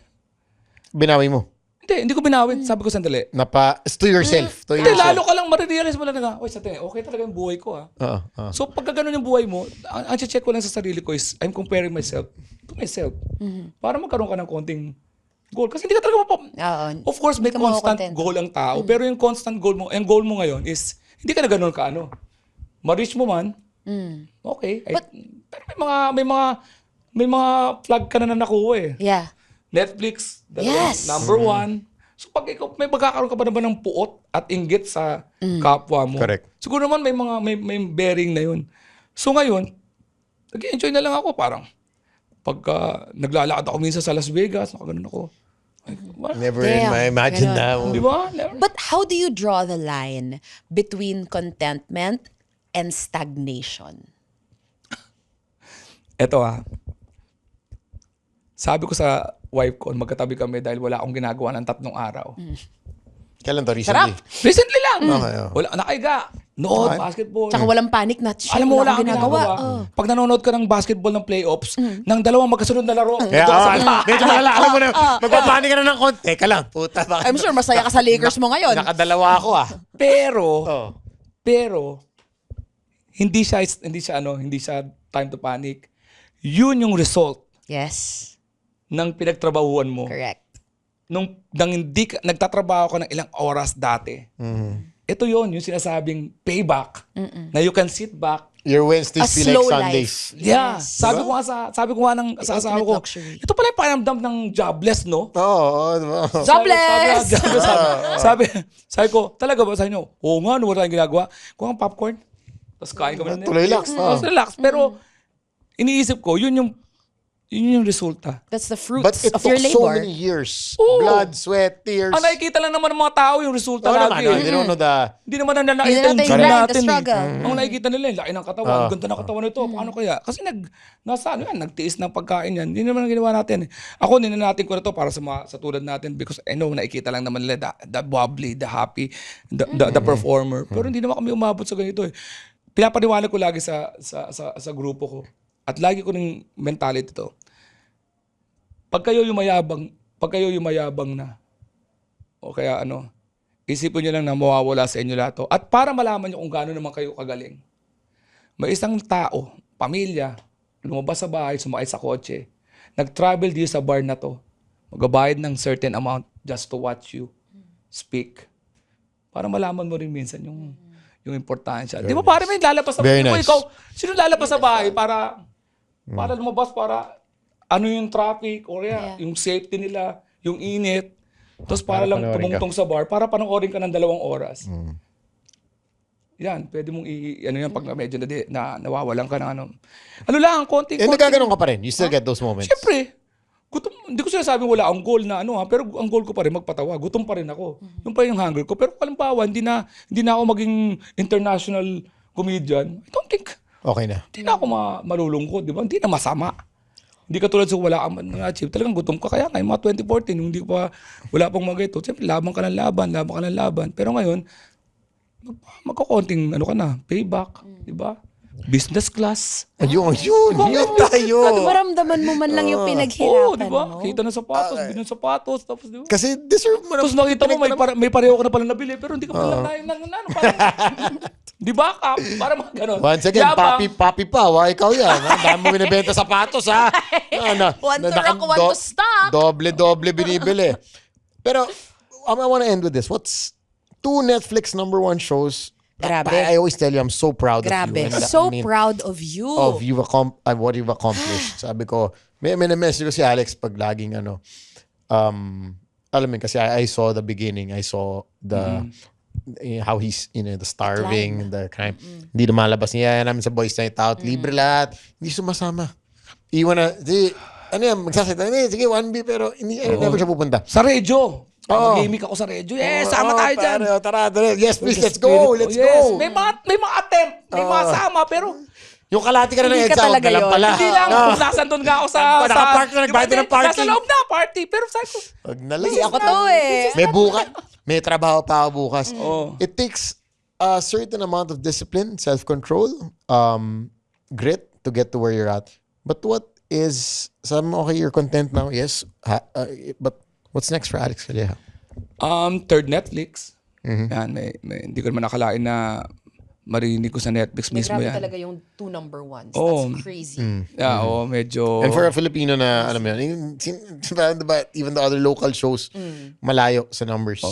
[SPEAKER 3] Binawi mo.
[SPEAKER 2] Hindi ko binawin. Sabi ko, sandali.
[SPEAKER 3] To yourself. To
[SPEAKER 2] Hindi,
[SPEAKER 3] yourself.
[SPEAKER 2] lalo ka lang marirealize mo lang na, oy, sa tingin, okay talaga yung buhay ko ah.
[SPEAKER 3] Oo.
[SPEAKER 2] So pagka ganun yung buhay mo, ang check ko lang sa sarili ko is I'm comparing myself to myself. Para magkaroon ka ng konting goal. Kasi hindi ka talaga
[SPEAKER 4] Oo.
[SPEAKER 2] Of course, may
[SPEAKER 4] Hindi ka
[SPEAKER 2] constant
[SPEAKER 4] makokontento.
[SPEAKER 2] goal ang tao. Pero yung constant goal mo, ang goal mo ngayon is, hindi ka na ganun ka ano. Ma-reach mo man, okay. Pero may mga flag ka na nakuha eh.
[SPEAKER 4] Yeah.
[SPEAKER 2] Netflix,
[SPEAKER 4] Yes.
[SPEAKER 2] number one. So pag ikaw, may magkakaroon ka ba naman ng puot at inggit sa kapwa mo?
[SPEAKER 3] Correct.
[SPEAKER 2] Siguro naman may bearing na yun. So ngayon, nag-enjoy na lang ako parang pagka naglalakad ako minsan sa Las Vegas, nakaganon ako. Ay, what?
[SPEAKER 3] Never
[SPEAKER 4] Damn.
[SPEAKER 3] imagine
[SPEAKER 4] Ganon.
[SPEAKER 3] na.
[SPEAKER 2] Di ba? Never.
[SPEAKER 4] But how do you draw the line between contentment and stagnation?
[SPEAKER 2] Eto sabi ko sa wife ko, magkatabi kami dahil wala akong ginagawa ng 3 araw.
[SPEAKER 3] Kailan to? Recently?
[SPEAKER 2] Recently lang.
[SPEAKER 3] Okay, oh.
[SPEAKER 2] Wala, nakaiga. Nood,
[SPEAKER 3] Okay.
[SPEAKER 2] basketball.
[SPEAKER 4] Tsaka walang panic na, shit,
[SPEAKER 2] Alam mo, wala
[SPEAKER 4] akong
[SPEAKER 2] kang ginagawa. Pag nanonood ka ng basketball ng playoffs, ng dalawang magkasunod na laro,
[SPEAKER 3] Kaya, medyo malala. Alam mo na, magpapani ka na ng konti. Teka lang, puta.
[SPEAKER 4] I'm sure masaya ka sa Lakers mo ngayon.
[SPEAKER 3] Nakadalawa ako
[SPEAKER 2] Pero,
[SPEAKER 3] Oh.
[SPEAKER 2] hindi siya time to panic. Yun yung result
[SPEAKER 4] Yes.
[SPEAKER 2] ng pinagtrabahuan mo.
[SPEAKER 4] Correct.
[SPEAKER 2] Nang hindi ka, nagtatrabaho ka ng ilang oras dati. Ito yun, yung sinasabing payback. Na you can sit back.
[SPEAKER 3] Your Wednesdays
[SPEAKER 4] A
[SPEAKER 3] feel like
[SPEAKER 4] slow
[SPEAKER 3] Sundays.
[SPEAKER 2] Yeah.
[SPEAKER 4] Yes.
[SPEAKER 2] Sabi ko nga sa asawa ko,
[SPEAKER 4] luxury.
[SPEAKER 2] ito pala yung pakiramdam ng jobless, no?
[SPEAKER 3] Oo. Diba?
[SPEAKER 4] Jobless!
[SPEAKER 2] Sabi ko, talaga ba sa inyo? Oo nga, wala tayong ginagawa. Kuha ng popcorn. Tapos kain kami ng
[SPEAKER 3] Tuloy relax.
[SPEAKER 2] Tapos relax. Pero, iniisip ko, yun yung resulta.
[SPEAKER 4] That's the fruits
[SPEAKER 3] But it
[SPEAKER 4] of
[SPEAKER 3] took
[SPEAKER 4] your
[SPEAKER 3] so
[SPEAKER 4] labor.
[SPEAKER 3] many years.
[SPEAKER 2] Oo.
[SPEAKER 3] Blood, sweat, tears.
[SPEAKER 2] Ang nakikita lang naman ng mga tao yung resulta
[SPEAKER 3] Oo
[SPEAKER 2] lagi.
[SPEAKER 3] naman, no? They don't know the...
[SPEAKER 2] Hindi naman na
[SPEAKER 4] Hindi
[SPEAKER 2] nakita yung
[SPEAKER 4] natin
[SPEAKER 2] journey
[SPEAKER 4] grind, the
[SPEAKER 2] natin.
[SPEAKER 4] struggle.
[SPEAKER 2] Ang nakikita nila, yung laki ng katawan, ganda ng katawan nito, paano kaya? Kasi nagtiis ng pagkain yan. Hindi naman ang ginawa natin. Ako, ninanatin ko na to para sa tulad natin because I know, nakikita lang naman nila the bubbly, the happy, the performer. Pero hindi naman kami umabot sa ganito eh. Pinapaniwala ko lagi sa grupo ko. At lagi ko ng mentality to. Pag kayo yung mayabang na, o kaya isipin nyo lang na mawawala sa inyo lahat to. At para malaman nyo kung gaano naman kayo kagaling, may isang tao, pamilya, lumabas sa bahay, sumakay sa kotse, nag-travel dito sa bar na to, magbabayad ng certain amount just to watch you speak. Para malaman mo rin minsan yung importansya. Di ba parang may lalabas sa
[SPEAKER 3] Very
[SPEAKER 2] bahay?
[SPEAKER 3] nice.
[SPEAKER 2] Ikaw, sino lalabas sa bahay para lumabas para yung traffic or yung safety nila, yung init. Tapos para lang
[SPEAKER 3] panoorin
[SPEAKER 2] tumungtong sa bar, para panoorin ka ng 2 oras. Yan, pwede mong yan pag medyo nawawalan ka ng konting.
[SPEAKER 3] nagkaganon ka pa rin. You still get those moments.
[SPEAKER 2] Siyempre, gutom, hindi ko sinasabing wala ang goal na pero ang goal ko pa rin magpatawa. Gutom pa rin ako. Yung pa yung hunger ko. Pero halimbawa, hindi na ako maging international comedian. I don't think,
[SPEAKER 3] Okay na.
[SPEAKER 2] hindi na ako malulungkot, di ba? Hindi na masama. Hindi ka tulad sa wala kang na-achieve. Talagang gutom ka. Kaya ngayon, mga 2014, hindi pa, wala pang mga ito. Siyempre, laban ka ng laban. Pero ngayon, magkakonting payback. Di ba? Business class.
[SPEAKER 3] Yun tayo.
[SPEAKER 4] At maramdaman mo man lang yung
[SPEAKER 2] Oo,
[SPEAKER 4] pinaghirapan
[SPEAKER 2] di ba?
[SPEAKER 4] mo.
[SPEAKER 2] Kita ng sapatos, binong sapatos. Tapos, di ba?
[SPEAKER 3] Kasi deserve mo na.
[SPEAKER 2] Tapos nakita mo, may pareho ka na pala nabili, pero hindi ka pala di ba? Para mga ganon.
[SPEAKER 3] Once again, papi pa. Ikaw yan. Ang dami mo binibenta sapatos, ha?
[SPEAKER 4] One to rock, one to stock.
[SPEAKER 3] Doble binibili. Pero, I want to end with this. What's 2 Netflix #1 shows?
[SPEAKER 4] Grabe.
[SPEAKER 3] I always tell you, I'm so proud of you.
[SPEAKER 4] Grabe.
[SPEAKER 3] And
[SPEAKER 4] So
[SPEAKER 3] I mean,
[SPEAKER 4] proud of you.
[SPEAKER 3] of what you've accomplished. Sabi ko, may na-message ko si Alex pag laging alam mo yun, kasi I saw the beginning. I saw the how he's, the starving, the crime. Hindi lumalabas niya namin sa Boys Night Out. Libre lahat. Hindi sumasama. Iwan na, magsasalita, sige, 1B, pero hindi, never siya pupunta.
[SPEAKER 2] Sa radyo.
[SPEAKER 3] Oo.
[SPEAKER 2] Mag-gimmick ako sa radyo. Sama tayo dyan.
[SPEAKER 3] Tara. Yes, please, let's go. Let's go.
[SPEAKER 2] May mga attempt. May mga sama, pero
[SPEAKER 3] Yung kalati ka na ng
[SPEAKER 4] Hindi ka
[SPEAKER 3] EDSA,
[SPEAKER 4] talaga
[SPEAKER 3] dalang
[SPEAKER 4] yun.
[SPEAKER 3] pala.
[SPEAKER 2] hindi lang. Kung nasan doon nga ako sa...
[SPEAKER 3] Nakapark na, nagbayad na ng parking.
[SPEAKER 2] Nasa loob na, party. Pero sabi ko,
[SPEAKER 3] Wag na lang.
[SPEAKER 4] Hindi ako to eh.
[SPEAKER 3] May trabaho pa ako bukas.
[SPEAKER 2] Oo.
[SPEAKER 3] It takes a certain amount of discipline, self-control, grit to get to where you're at. But what is, sabi mo, okay, you're content now, yes, but what's next for Alex Calleja?
[SPEAKER 2] third Netflix. Yan, hindi ko naman nakalain na marinig ko sa Netflix mismo
[SPEAKER 4] Grabe
[SPEAKER 2] yan.
[SPEAKER 4] talaga yung 2 #1s.
[SPEAKER 2] Oo.
[SPEAKER 4] That's crazy.
[SPEAKER 2] Yeah, medyo...
[SPEAKER 3] And for a Filipino na, alam mo yun, diba, even the other local shows, malayo sa numbers.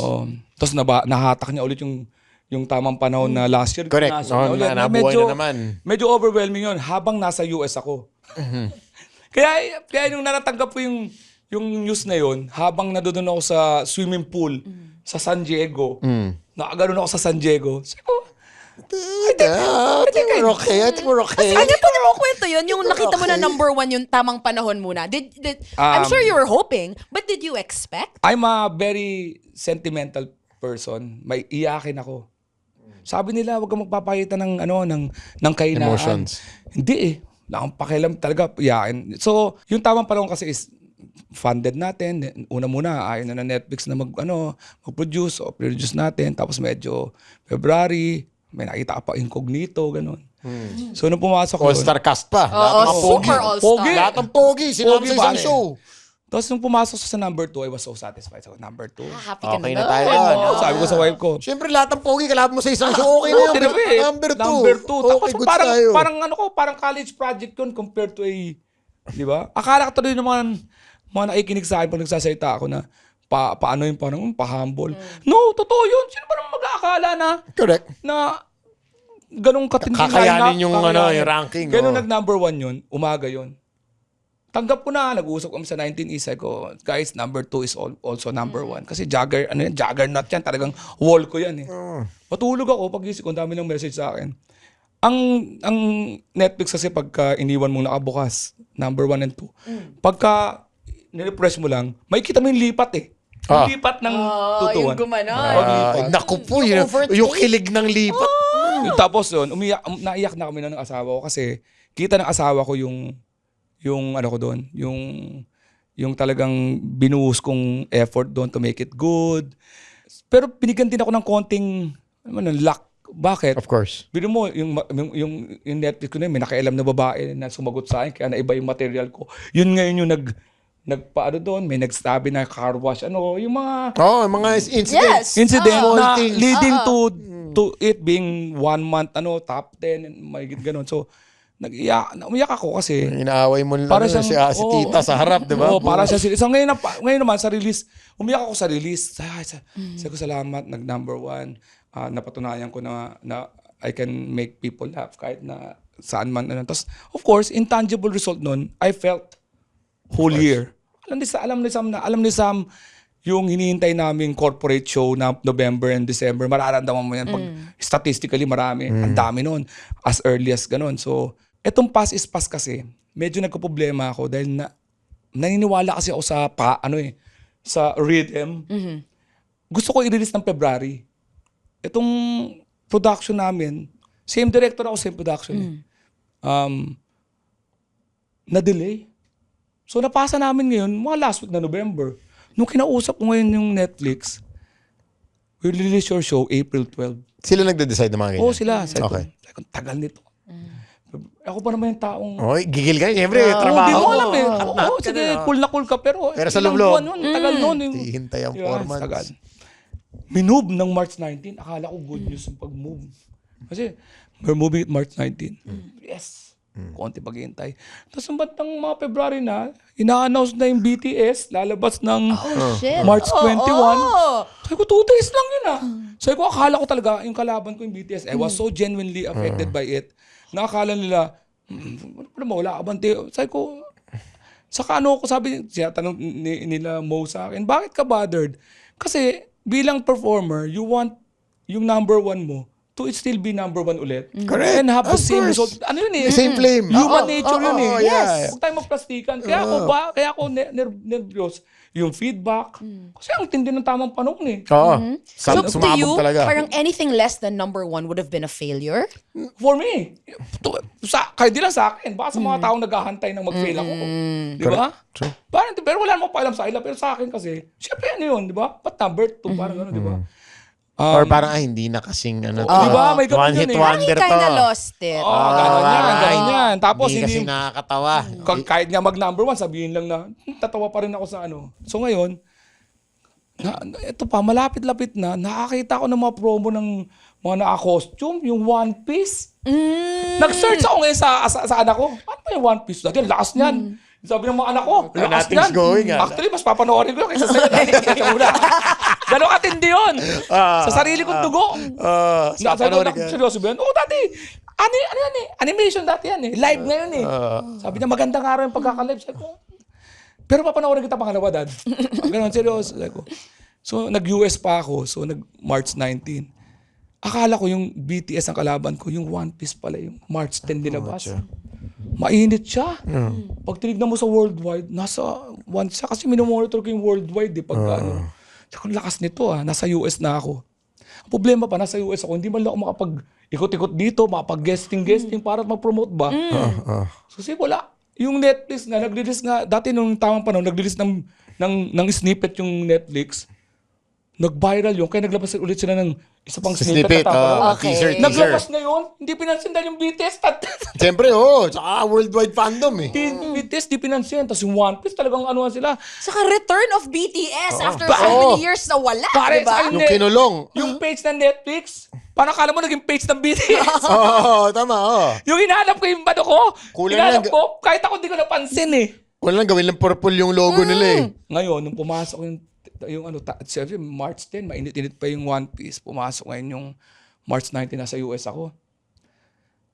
[SPEAKER 2] Tapos nahatak niya ulit yung tamang panahon na last year.
[SPEAKER 3] Correct.
[SPEAKER 2] Nasa niya ulit.
[SPEAKER 3] Nabuhay na naman.
[SPEAKER 2] Medyo overwhelming yun habang nasa US ako. Kaya yung nanatanggap ko yung news na yun, habang nadoon ako sa swimming pool sa San Diego, nakaganon ako sa San Diego. Sabi ko,
[SPEAKER 3] I think we're okay.
[SPEAKER 4] Ano po mo kwento yun? Yung nakita mo na #1 yung tamang panahon muna. I'm sure you were hoping, but did you expect?
[SPEAKER 2] I'm a very sentimental person. May iyakin ako. Sabi nila, wag kang magpapakita ng kainaan.
[SPEAKER 3] Emotions.
[SPEAKER 2] Hindi eh. Wala akong pakialam talaga. Iyakin. So, yung tamang panahon kasi is funded natin. Una muna, ayaw na Netflix na mag-produce o produce natin. Tapos medyo February, may nakita ka pa incognito, ganun. So, nung pumasok
[SPEAKER 3] All-star cast pa.
[SPEAKER 4] Super all-star.
[SPEAKER 2] Pogi.
[SPEAKER 3] Lahat ng pogi. Sinabi
[SPEAKER 2] Pogi,
[SPEAKER 3] sa isang
[SPEAKER 2] pare.
[SPEAKER 3] show.
[SPEAKER 2] Tapos nung pumasok sa #2, I was so satisfied. So, #2.
[SPEAKER 4] Happy ka
[SPEAKER 3] Okay
[SPEAKER 4] na
[SPEAKER 3] na tayo
[SPEAKER 4] doon.
[SPEAKER 3] doon.
[SPEAKER 2] Oo, sabi ko sa wife ko,
[SPEAKER 3] Siyempre, lahat ng pogi, kalabot mo sa isang show, okay na yun. Number 2.
[SPEAKER 2] Number 2. Tapos
[SPEAKER 3] Okay, good tayo.
[SPEAKER 2] parang college project yun compared to di ba? Akala ko tuloy ng mga nakikinig sa akin pag nagsasalita ako na parang pa-humble. No, totoo yun. Sino ba naman mag-aakala
[SPEAKER 3] Correct.
[SPEAKER 2] na ganong katindi
[SPEAKER 3] Kakayanin
[SPEAKER 2] lineup,
[SPEAKER 3] yung,
[SPEAKER 2] kakayanin.
[SPEAKER 3] yung ranking.
[SPEAKER 2] Ganun nag-#1 yun, umaga yun. Tanggap ko na, nag-uusap kami sa 19 East. Ko, guys, #2 is also #1. Kasi juggernaut yan. Talagang wall ko yan eh. Matulog ako, pagising ko, ang dami ng message sa akin. Ang Netflix kasi pagka iniwan mong nakabukas, #1 and 2, pagka nirefresh mo lang, may kita mo yung lipat eh. Yung lipat ng tutuan.
[SPEAKER 4] Yung gumanon.
[SPEAKER 3] Naku po, yung kilig ng lipat.
[SPEAKER 2] Tapos yun, naiyak na kami ng asawa ko kasi kita ng asawa ko yung ko doon, yung talagang binuhos kong effort doon to make it good. Pero binigyan din ako ng konting luck. Bakit?
[SPEAKER 3] Of course.
[SPEAKER 2] Bino mo, yung Netflix ko na yun, may nakailam na babae na sumagot sa akin, kaya naiba yung material ko. Yun ngayon yung nagpaano doon, may nagsabi na car wash, yung mga
[SPEAKER 3] Mga incidents.
[SPEAKER 4] Yes.
[SPEAKER 2] incident
[SPEAKER 3] Small
[SPEAKER 2] na
[SPEAKER 3] things.
[SPEAKER 2] leading to it being 1 month, top 10, and may ganun. So, umiyak ako kasi
[SPEAKER 3] Inaaway mo lang
[SPEAKER 2] para
[SPEAKER 3] si tita sa harap, di ba?
[SPEAKER 2] Oo, para siya. So ngayon naman sa release, umiyak ako sa release. Sabi ko salamat, #1. Napatunayan ko na I can make people laugh kahit na saan man. Tapos, of course, intangible result nun, I felt whole year. Alam ni Sam, yung hinihintay namin corporate show na November and December, mararamdaman mo yan. Pag statistically, marami. Ang dami nun. As early as ganun. So, etong pass is pass kasi, medyo nagka-problema ako dahil naniniwala kasi ako sa rhythm. Gusto ko i-release ng February. Itong production namin, same director ako, same production. Na-delay. So, napasa namin ngayon, mga last week na November. Nung kinausap ko ngayon yung Netflix, we'll release your show April 12.
[SPEAKER 3] Sila nagde-decide ng mga ganyan?
[SPEAKER 2] Oo, sila. Sabi
[SPEAKER 3] Okay.
[SPEAKER 2] ko, tagal nito. Ako pa naman yung taong...
[SPEAKER 3] Okay, gigil ka. Siyempre,
[SPEAKER 2] Hindi
[SPEAKER 3] trabaho
[SPEAKER 2] mo
[SPEAKER 3] mo.
[SPEAKER 2] alam eh. Oo, sige, cool na cool ka. Pero
[SPEAKER 3] Pero sa
[SPEAKER 2] ilang
[SPEAKER 3] loob-loob.
[SPEAKER 2] buwan yun, tagal nun.
[SPEAKER 3] Hihintay ang
[SPEAKER 2] Diba?
[SPEAKER 3] 4 months.
[SPEAKER 2] Tagal. Minove ng March 19. Akala ko good news yung pag-move. Kasi we're moving it March 19. Yes. Konti paghihintay. Tapos ang batang mga February na, ina-announce na yung BTS, lalabas ng
[SPEAKER 4] Shit.
[SPEAKER 2] March 21.
[SPEAKER 4] Oh.
[SPEAKER 2] Sabi ko, 2 days lang yun Sabi ko, akala ko talaga, yung kalaban ko yung BTS, I was so genuinely affected by it. Nakakala nila, wala ka bante. Sabi ko, saka ano ko sabi, siya tanong nila Mo sa akin, bakit ka bothered? Kasi bilang performer, you want yung number 1 mo to still be number 1 ulit.
[SPEAKER 3] Correct.
[SPEAKER 2] And have the
[SPEAKER 3] Of
[SPEAKER 2] same
[SPEAKER 3] course.
[SPEAKER 2] result. Ano yun
[SPEAKER 3] Same flame.
[SPEAKER 2] Human nature yun
[SPEAKER 3] Yes.
[SPEAKER 2] Huwag tayo magplastikan. Kaya ako nervyos. Yung feedback. Kasi ang tindi ng tamang panahon
[SPEAKER 3] Oo.
[SPEAKER 4] So to
[SPEAKER 3] Sumabog
[SPEAKER 4] you,
[SPEAKER 3] talaga.
[SPEAKER 4] parang anything less than number 1 would have been a failure?
[SPEAKER 2] For me, kahit di lang sa akin, baka sa mga taong naghahantay ng mag-fail ako. Di ba?
[SPEAKER 3] True.
[SPEAKER 2] Parang, pero wala namang paalam sa kanila. Pero sa akin kasi, syempre ano yun, di ba? Ba't number 2? Parang ano, di ba?
[SPEAKER 3] Or parang, hindi na kasing ano.
[SPEAKER 2] Di ba? May ganun
[SPEAKER 3] One hit
[SPEAKER 2] yun
[SPEAKER 4] Parang he
[SPEAKER 3] wonder to.
[SPEAKER 4] kinda lost it.
[SPEAKER 2] Ganun yan. Tapos
[SPEAKER 3] hindi kasi
[SPEAKER 2] hindi,
[SPEAKER 3] nakakatawa.
[SPEAKER 2] kahit nga mag-number 1, sabihin lang na, tatawa pa rin ako sa ano. So ngayon, ito pa, malapit-lapit na, nakakita ko ng mga promo ng mga naka-costume, yung One Piece. Nag-search ako ngayon sa anak ko. Ano ba yung One Piece? Dati ang lakas niyan. Sabi ng mga anak ko, lakas
[SPEAKER 3] Nothing's
[SPEAKER 2] niyan.
[SPEAKER 3] going,
[SPEAKER 2] Actually, mas papanoorin ko kaysa sa'yo. Gano'ng katindi yun. Sa sarili kong dugo. Sabi ko, seryoso ba yan? Oo, dati. Ano yan animation dati yan Live ngayon Sabi niya, maganda nga rin yung pagkaka-live. Sabi ko, pero papanoorin kita pangalawa, Dad. Ganon, seryoso. Sabi ko. So, nag-US pa ako. So, nag-March 19. Akala ko yung BTS ang kalaban ko, yung One Piece pala, yung March 10 dinabas. Mainit siya. Pag tinignan mo sa worldwide, nasa one siya. Kasi minomonitor ko yung worldwide pagka ano. Sabi ko, lakas nito nasa US na ako. Ang problema pa, nasa US ako, hindi man lang ako makapag-ikot-ikot dito, makapag-guesting para mag-promote ba. So, wala. Yung Netflix nga, nag-release nga, dati nung tamang panahon, nag-release ng snippet yung Netflix. Nag-viral yun, kaya naglabas ulit sila ng isa pang snippet.
[SPEAKER 3] Teaser.
[SPEAKER 2] Naglabas na yun, hindi pinansin dahil yung BTS.
[SPEAKER 3] Siyempre, tsaka worldwide fandom
[SPEAKER 2] BTS di pinansin, tapos yung One Piece talagang anuhan sila.
[SPEAKER 4] Saka return of BTS after so many years na wala,
[SPEAKER 2] Pare,
[SPEAKER 4] diba?
[SPEAKER 2] sa
[SPEAKER 3] Yung kinulong.
[SPEAKER 2] Yung page ng Netflix, parang akala mo naging page ng BTS.
[SPEAKER 3] Tama,
[SPEAKER 2] Yung hinahanap ko yung ano ko,
[SPEAKER 3] Kulang
[SPEAKER 2] hinahanap
[SPEAKER 3] lang.
[SPEAKER 2] ko, kahit ako di ko napansin
[SPEAKER 3] Wala lang, gawin lang purple yung logo nila
[SPEAKER 2] Ngayon, nung pumasok yung siyempre, March 10, mainit-init pa yung One Piece. Pumasok ngayon yung March 19, nasa US ako.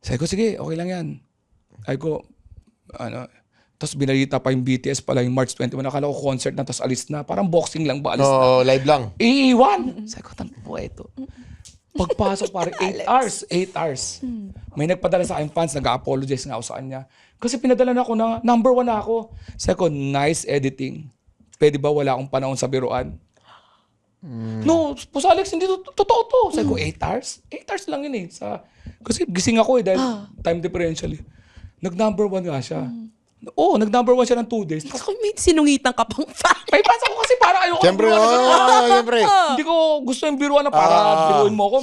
[SPEAKER 2] Sabi ko, sige, okay lang yan. Sabi ko, tapos binalita pa yung BTS pala yung March 21. Nakala ko concert na, tapos alis na. Parang boxing lang ba, alis na.
[SPEAKER 3] Live lang.
[SPEAKER 2] Iiwan! Sabi ko, tanong po ito. Pagpasok parang 8 hours. May nagpadala sa akin fans, nag-apologize nga ako sa kanya. Kasi pinadala na ako na number 1 na ako. Sabi ko, nice editing. Pwede ba wala akong panahon sa biruan? No, po sa Alex, hindi totoo to. Sabi ko, 8 hours? 8 hours lang yun kasi gising ako dahil time differential Nag-number 1 nga siya. Oo, nag-number 1 siya ng 2 days.
[SPEAKER 4] Ako may sinungitan ka pang fan.
[SPEAKER 2] May fans ako kasi para ayoko.
[SPEAKER 3] Siyempre, siyempre.
[SPEAKER 2] Hindi ko gusto yung biruan na para biruin mo ako.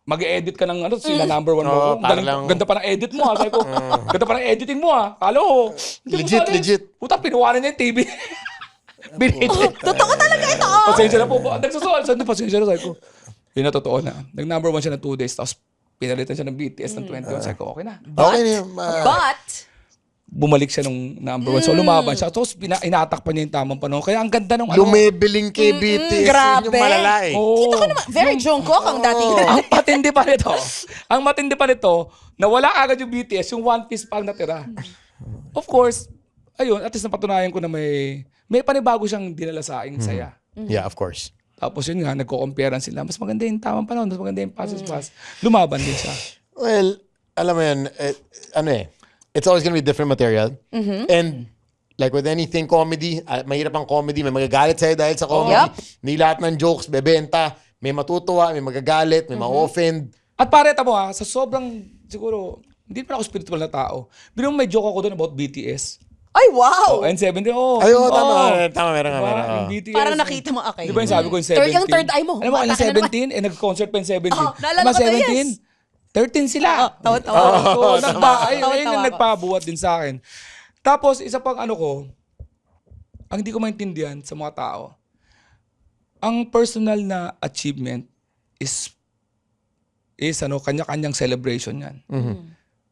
[SPEAKER 2] Mag-edit ka ng sila number 1 mo ako. Ganda pa ng edit mo Sabi ko, ganda pa ng editing mo Kala ko.
[SPEAKER 3] Legit.
[SPEAKER 2] Puta, pinuwanan niya yung TV.
[SPEAKER 4] Totoo talaga ito.
[SPEAKER 2] Pasensya na po. Nagsusual. Pasensya na. Sabi ko, yun na totoo na. Nag-number 1 siya ng 2 days. Tapos pinalitan siya ng BTS ng 21. Sabi ko, okay na.
[SPEAKER 3] Okay na yun.
[SPEAKER 4] But,
[SPEAKER 2] Bumalik siya nung number 1. So lumaban siya. Tapos inatak pa niya yung tamang panahon. Kaya ang ganda nung
[SPEAKER 3] Lumibiling kay BTS.
[SPEAKER 4] grabe.
[SPEAKER 3] Yun yung malala
[SPEAKER 4] kita ko naman, very Jungkook ang dating.
[SPEAKER 2] ang matindi pa nito, nawala agad yung BTS, yung One Piece pa ang natira. Of course, ayun, at least napatunayan ko na may panibago siyang dinala sa aking saya.
[SPEAKER 3] Yeah, of course.
[SPEAKER 2] Tapos yun nga, nagko-comparean sila. Mas maganda yung tamang panahon, mas maganda yung pass. Lumaban din siya.
[SPEAKER 3] Well, alam mo yan, it's always gonna be different material. And like with anything comedy, mahirap ang comedy, may magagalit sa'yo dahil sa comedy. Hindi lahat ng jokes bebenta, may matutuwa, may magagalit, may ma-offend.
[SPEAKER 2] At pare, tamo sa sobrang, siguro, hindi naman ako spiritual na tao. Pero may joke ako doon about BTS.
[SPEAKER 4] Ay, wow!
[SPEAKER 2] N70,
[SPEAKER 3] Tama, meron nga.
[SPEAKER 2] Yung BTS.
[SPEAKER 4] Parang nakita mo, okay.
[SPEAKER 2] Di ba yung sabi ko yung 17?
[SPEAKER 4] Yung third eye mo.
[SPEAKER 2] Alam mo, yung
[SPEAKER 4] Bata ka na
[SPEAKER 2] 17, nag-concert pa yung 17.
[SPEAKER 4] naalala ko to, yes.
[SPEAKER 2] 13 sila.
[SPEAKER 4] Tawa-tawa.
[SPEAKER 2] So, ayun yung nagpabuhat din sa akin. Tapos, isa pang ko, ang hindi ko maintindihan sa mga tao, ang personal na achievement is kanya-kanyang celebration yan.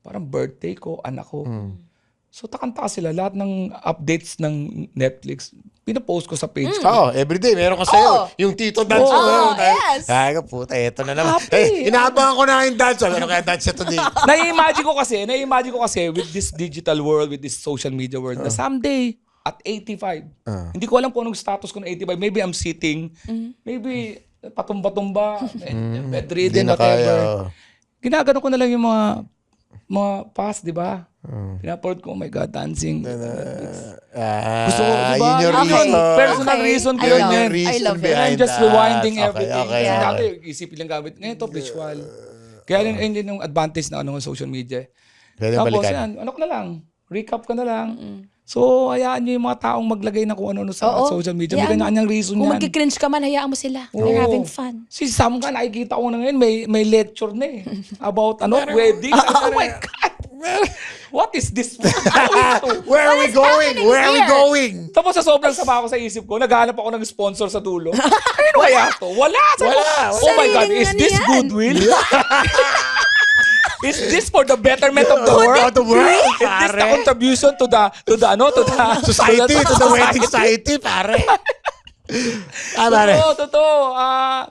[SPEAKER 2] parang birthday ko, anak ko. So takanta sila, lahat ng updates ng Netflix, pinapost ko sa page ko.
[SPEAKER 3] Oo, everyday, meron ka sa'yo. Yung Tito dance mo.
[SPEAKER 4] Oo, yes.
[SPEAKER 3] Ay, puta, eto na naman.
[SPEAKER 2] Happy.
[SPEAKER 3] Inaabangan ko na yung dance. Ano kaya dance today?
[SPEAKER 2] Na-imagine ko kasi with this digital world, with this social media world, na someday, at 85, hindi ko alam kung anong status ko na 85. Maybe I'm sitting, maybe patumba-tumba, bedridden,
[SPEAKER 3] Hindi na
[SPEAKER 2] whatever.
[SPEAKER 3] kaya.
[SPEAKER 2] Ginagano ko na lang yung mga past, di ba? Pinapost ko, oh my God, dancing. Gusto ko, di ba?
[SPEAKER 3] Yun yung
[SPEAKER 4] Okay.
[SPEAKER 3] reason.
[SPEAKER 2] Personal
[SPEAKER 4] Okay.
[SPEAKER 2] reason ko
[SPEAKER 4] I
[SPEAKER 2] yun.
[SPEAKER 4] love
[SPEAKER 2] Yan.
[SPEAKER 4] it. I love it.
[SPEAKER 2] I'm just rewinding
[SPEAKER 3] Okay,
[SPEAKER 2] everything.
[SPEAKER 3] okay,
[SPEAKER 2] Kasi
[SPEAKER 3] okay.
[SPEAKER 2] dati, isipin lang gamit. Ngayon to visual. Kaya yun din yung advantage na social media.
[SPEAKER 3] Pwede
[SPEAKER 2] Tapos
[SPEAKER 3] balikan.
[SPEAKER 2] yan, ano ko na lang, recap ka na lang. So, hayaan nyo yung mga taong maglagay na kung ano sa
[SPEAKER 4] Oo.
[SPEAKER 2] social media. May
[SPEAKER 4] Hayaan mo.
[SPEAKER 2] kanya-kanyang reason
[SPEAKER 4] Kung
[SPEAKER 2] yan.
[SPEAKER 4] magkikringe ka man, hayaan mo sila. They're having fun.
[SPEAKER 2] Si Sam ka, nakikita ko na ngayon, may lecture na eh. About wedding. Oh my God! What is this?
[SPEAKER 3] Where are we going? Where are we
[SPEAKER 4] here?
[SPEAKER 3] going?
[SPEAKER 2] Tapos sa sobrang sama ko sa isip ko, naghahanap ako ng sponsor sa dulo. Ano kaya to? Wala! Oh my God, is
[SPEAKER 4] Sariling
[SPEAKER 2] this
[SPEAKER 4] ano yan?
[SPEAKER 2] goodwill? Is this for the betterment of the world?
[SPEAKER 3] Of the world,
[SPEAKER 2] Is this the
[SPEAKER 3] pare.
[SPEAKER 2] contribution to the
[SPEAKER 3] Society, to the wedding society, pare. Pare.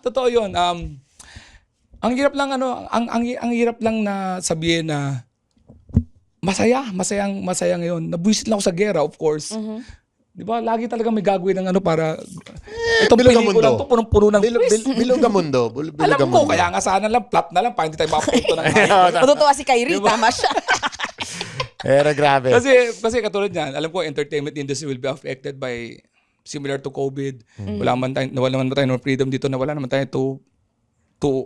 [SPEAKER 2] Totoo yun. Ang hirap lang ang hirap lang na sabihin na masaya ngayon. Nabuisit lang ako sa gera, of course. Di ba? Lagi talaga may gagawin ng para itong
[SPEAKER 3] bilog ang
[SPEAKER 2] pelikula
[SPEAKER 3] mundo.
[SPEAKER 2] to punong-puno ng twist.
[SPEAKER 3] Bilog ang mundo. Bilog
[SPEAKER 2] Alam
[SPEAKER 3] ang
[SPEAKER 2] ko,
[SPEAKER 3] mundo.
[SPEAKER 2] kaya nga sana lang flat na lang para hindi tayo makapunto ng
[SPEAKER 4] Matutuwa si Kyrie, tama siya.
[SPEAKER 3] Pero grabe.
[SPEAKER 2] kasi katulad niyan, alam ko entertainment industry will be affected by similar to COVID. Nawala naman tayo ng freedom dito, nawala naman tayo to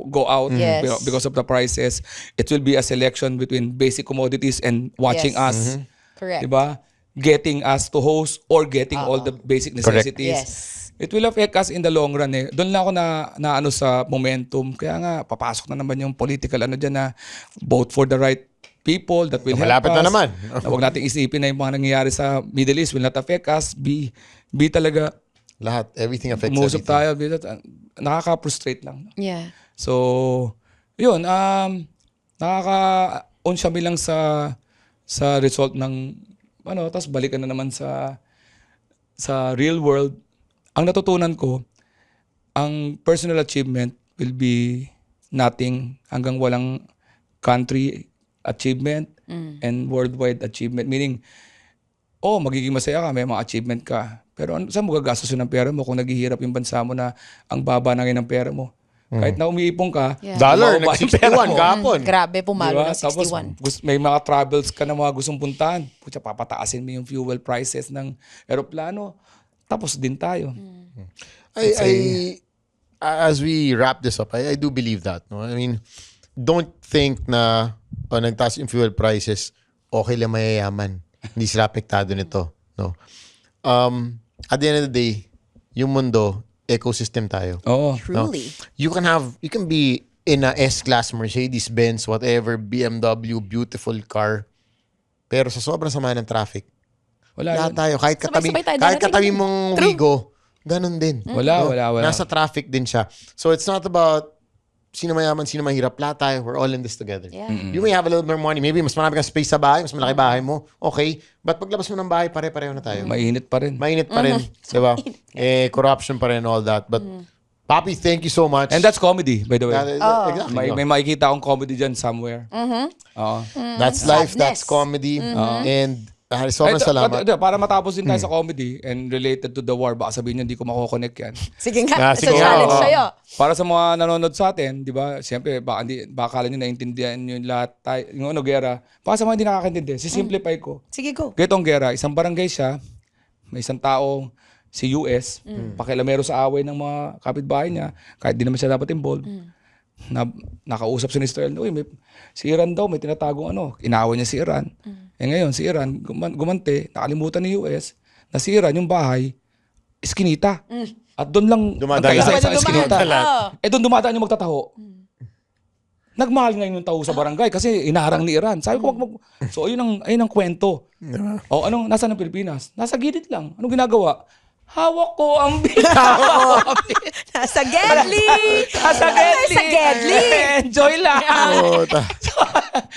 [SPEAKER 2] go out
[SPEAKER 4] Yes.
[SPEAKER 2] because of the prices. It will be a selection between basic commodities and watching
[SPEAKER 4] Yes.
[SPEAKER 2] us.
[SPEAKER 4] Correct.
[SPEAKER 2] Diba? Getting us to host or getting all the basic necessities.
[SPEAKER 4] Yes.
[SPEAKER 2] It will affect us in the long run eh. Doon lang ako na ano sa momentum. Kaya nga, papasok na naman yung political dyan na vote for the right people that will help
[SPEAKER 3] Malapit
[SPEAKER 2] us.
[SPEAKER 3] na naman.
[SPEAKER 2] Na huwag natin isipin na yung mga nangyayari sa Middle East will not affect us. Be talaga,
[SPEAKER 3] Lahat. Everything affects
[SPEAKER 2] umusap
[SPEAKER 3] everything.
[SPEAKER 2] tayo. Nakaka-frustrate lang.
[SPEAKER 4] Yeah.
[SPEAKER 2] So, yun, nakaka-on siya bilang sa result ng tapos balikan na naman sa real world. Ang natutunan ko, ang personal achievement will be nothing hanggang walang country achievement and worldwide achievement. Meaning, magiging masaya ka, may mga achievement ka. Pero saan mo gagastos ng pera mo kung naghihirap yung bansa mo na ang baba na ngayon ng pera mo? Kahit na umiipon ka,
[SPEAKER 4] Yeah.
[SPEAKER 3] Dollar,
[SPEAKER 2] bumaba yung pera
[SPEAKER 3] nag-61
[SPEAKER 2] mo.
[SPEAKER 3] gapon.
[SPEAKER 4] Grabe, pumalo
[SPEAKER 2] Diba?
[SPEAKER 4] ng
[SPEAKER 2] Tapos
[SPEAKER 4] 61.
[SPEAKER 2] may mga travels ka na mga gustong puntahan. Pucha, papataasin mo yung fuel prices ng eroplano. Tapos din tayo.
[SPEAKER 3] As we wrap this up, I do believe that. No? I mean, don't think na nagtaas yung fuel prices, okay lang mayayaman. Hindi sila apektado nito. No? At the end of the day, yung mundo, ecosystem tayo.
[SPEAKER 2] Oo.
[SPEAKER 4] Truly.
[SPEAKER 3] You can be in a S-Class, Mercedes-Benz, whatever, BMW, beautiful car. Pero sa sobrang sama ng traffic,
[SPEAKER 2] Wala
[SPEAKER 3] lahat
[SPEAKER 2] yun.
[SPEAKER 3] tayo. Kahit katabi,
[SPEAKER 4] Sabay-sabay tayo
[SPEAKER 3] kahit
[SPEAKER 4] darating.
[SPEAKER 3] katabi mong Wigo, ganun din.
[SPEAKER 2] Wala.
[SPEAKER 3] Nasa traffic din siya. So it's not about sino mayaman, sino mahirap. Lahat tayo, we're all in this together.
[SPEAKER 4] Yeah.
[SPEAKER 3] You may have a little more money. Maybe mas marami kang space sa bahay, mas malaki bahay mo. Okay. But paglabas mo ng bahay, pare-pareho na tayo.
[SPEAKER 2] Mainit pa rin.
[SPEAKER 3] Mainit pa rin. Diba? Corruption pa rin, all that. But, Papi, thank you so much.
[SPEAKER 2] And that's comedy, by the way.
[SPEAKER 3] Exactly.
[SPEAKER 2] May makikita akong comedy dyan somewhere. Oo.
[SPEAKER 3] That's life, that's
[SPEAKER 4] Sadness.
[SPEAKER 3] comedy. And sobrang salamat.
[SPEAKER 2] Para matapos din tayo sa comedy and related to the war, baka sabihin nyo, hindi ko makokonek yan.
[SPEAKER 4] Sige nga,
[SPEAKER 3] Sige
[SPEAKER 4] sa
[SPEAKER 3] nga,
[SPEAKER 4] challenge
[SPEAKER 3] oo.
[SPEAKER 4] sa'yo.
[SPEAKER 2] Para sa mga nanonood sa atin, di ba? Siyempre, baka kala nyo naintindihan nyo yung lahat tayo, yung gera. Baka sa mga hindi nakakaintindi, sisimplify ko.
[SPEAKER 4] Sige, go.
[SPEAKER 2] Ganitong gera, isang barangay siya, may isang taong si US, pakialamero sa away ng mga kapitbahay niya, kahit di naman siya dapat involved. Nakausap si Mr. Uy, si Iran daw, may tinatagong inaway niya si Iran. Ngayon, si Iran, gumante, nakalimutan ni US, na si Iran, yung bahay, iskinita. At doon lang,
[SPEAKER 3] Dumadaan.
[SPEAKER 2] magkaisa-isa iskinita.
[SPEAKER 4] Dumadaan.
[SPEAKER 2] Doon dumadaan yung magtataho. Nagmahal ngayon yung taho sa barangay kasi inaharang ni Iran. Sabi ko, so ayun ang kwento. Nasaan ang Pilipinas? Nasa gilid lang. Anong ginagawa? Hawak ko ang
[SPEAKER 4] Nasa Gedli!
[SPEAKER 2] Nasa Gedli!
[SPEAKER 4] Nasa Gedli!
[SPEAKER 2] Enjoy lang!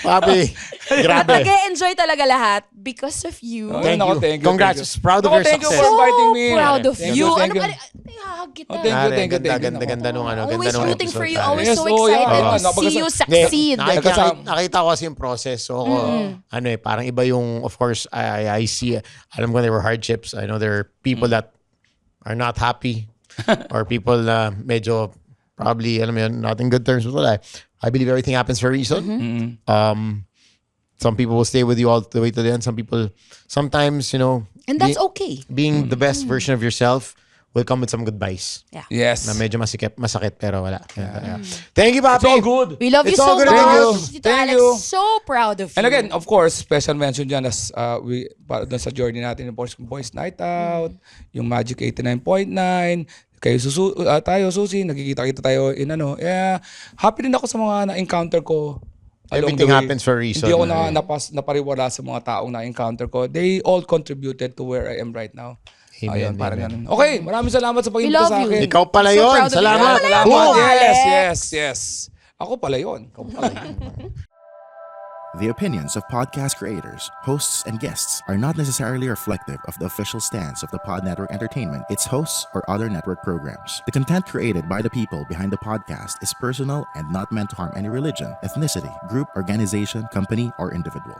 [SPEAKER 3] Papi, Grabe.
[SPEAKER 4] Nag-enjoy talaga lahat because of you.
[SPEAKER 2] Oh,
[SPEAKER 3] Thank
[SPEAKER 2] nako,
[SPEAKER 3] you.
[SPEAKER 2] thank you,
[SPEAKER 3] Congrats.
[SPEAKER 2] thank you.
[SPEAKER 3] Proud of
[SPEAKER 2] Nako,
[SPEAKER 3] your
[SPEAKER 2] thank you
[SPEAKER 3] success.
[SPEAKER 2] for inviting me.
[SPEAKER 4] Proud of
[SPEAKER 2] Thank
[SPEAKER 4] you.
[SPEAKER 2] thank you.
[SPEAKER 4] Ihahag kita.
[SPEAKER 2] Oh, thank you,
[SPEAKER 3] Pare,
[SPEAKER 2] thank you, thank you.
[SPEAKER 3] ganda nung ano. Ganda
[SPEAKER 4] Always
[SPEAKER 3] nung
[SPEAKER 4] rooting for
[SPEAKER 3] episode,
[SPEAKER 4] you.
[SPEAKER 3] pare.
[SPEAKER 4] Always
[SPEAKER 2] Yes,
[SPEAKER 4] so
[SPEAKER 2] oh, yeah.
[SPEAKER 4] excited to
[SPEAKER 2] Napakasarap.
[SPEAKER 4] see you
[SPEAKER 3] Hindi,
[SPEAKER 4] succeed.
[SPEAKER 3] nakita ko kasi yung process. So, ano parang iba yung, of course, I see, alam ko there were hardships. I know there are people that are not happy or people na medyo probably, alam mo yun, not in good terms. But I believe everything happens for a reason. Some people will stay with you all the way to the end. Some people, sometimes,
[SPEAKER 4] And that's okay.
[SPEAKER 3] being the best version of yourself will come with some goodbyes.
[SPEAKER 4] Yeah.
[SPEAKER 2] Yes.
[SPEAKER 3] Na medyo masakit pero wala. Yeah. Thank you, Papi.
[SPEAKER 2] It's all good.
[SPEAKER 4] We love you
[SPEAKER 3] It's all
[SPEAKER 4] so
[SPEAKER 3] good.
[SPEAKER 4] much.
[SPEAKER 3] Thank you.
[SPEAKER 4] Tito
[SPEAKER 2] Thank
[SPEAKER 4] Alex,
[SPEAKER 2] you.
[SPEAKER 4] so proud of you.
[SPEAKER 2] And again, of course, special mention dyan as para dun sa journey natin ng Boys Night Out, yung Magic 89.9, kayo tayo, Susi, nagkikita-kita tayo in ano. Yeah, happy din ako sa mga na-encounter ko. along
[SPEAKER 3] Everything
[SPEAKER 2] the way.
[SPEAKER 3] happens for a reason.
[SPEAKER 2] Hindi ako napariwala sa mga taong na-encounter ko. They all contributed to where I am right now.
[SPEAKER 3] Amen,
[SPEAKER 2] Ayun, parang
[SPEAKER 3] amen.
[SPEAKER 2] ganun. Okay, maraming salamat sa
[SPEAKER 4] We
[SPEAKER 2] pag-invita
[SPEAKER 4] love
[SPEAKER 2] sa
[SPEAKER 4] you.
[SPEAKER 2] akin.
[SPEAKER 3] Ikaw pala
[SPEAKER 4] So
[SPEAKER 3] yun.
[SPEAKER 4] proud of you.
[SPEAKER 3] Salamat.
[SPEAKER 2] Salamat.
[SPEAKER 4] Boom,
[SPEAKER 2] Yes,
[SPEAKER 4] Alex.
[SPEAKER 2] yes. Ako pala yun. Ikaw pala yun.
[SPEAKER 5] The opinions of podcast creators, hosts, and guests are not necessarily reflective of the official stance of the Pod Network Entertainment, its hosts, or other network programs. The content created by the people behind the podcast is personal and not meant to harm any religion, ethnicity, group, organization, company, or individual.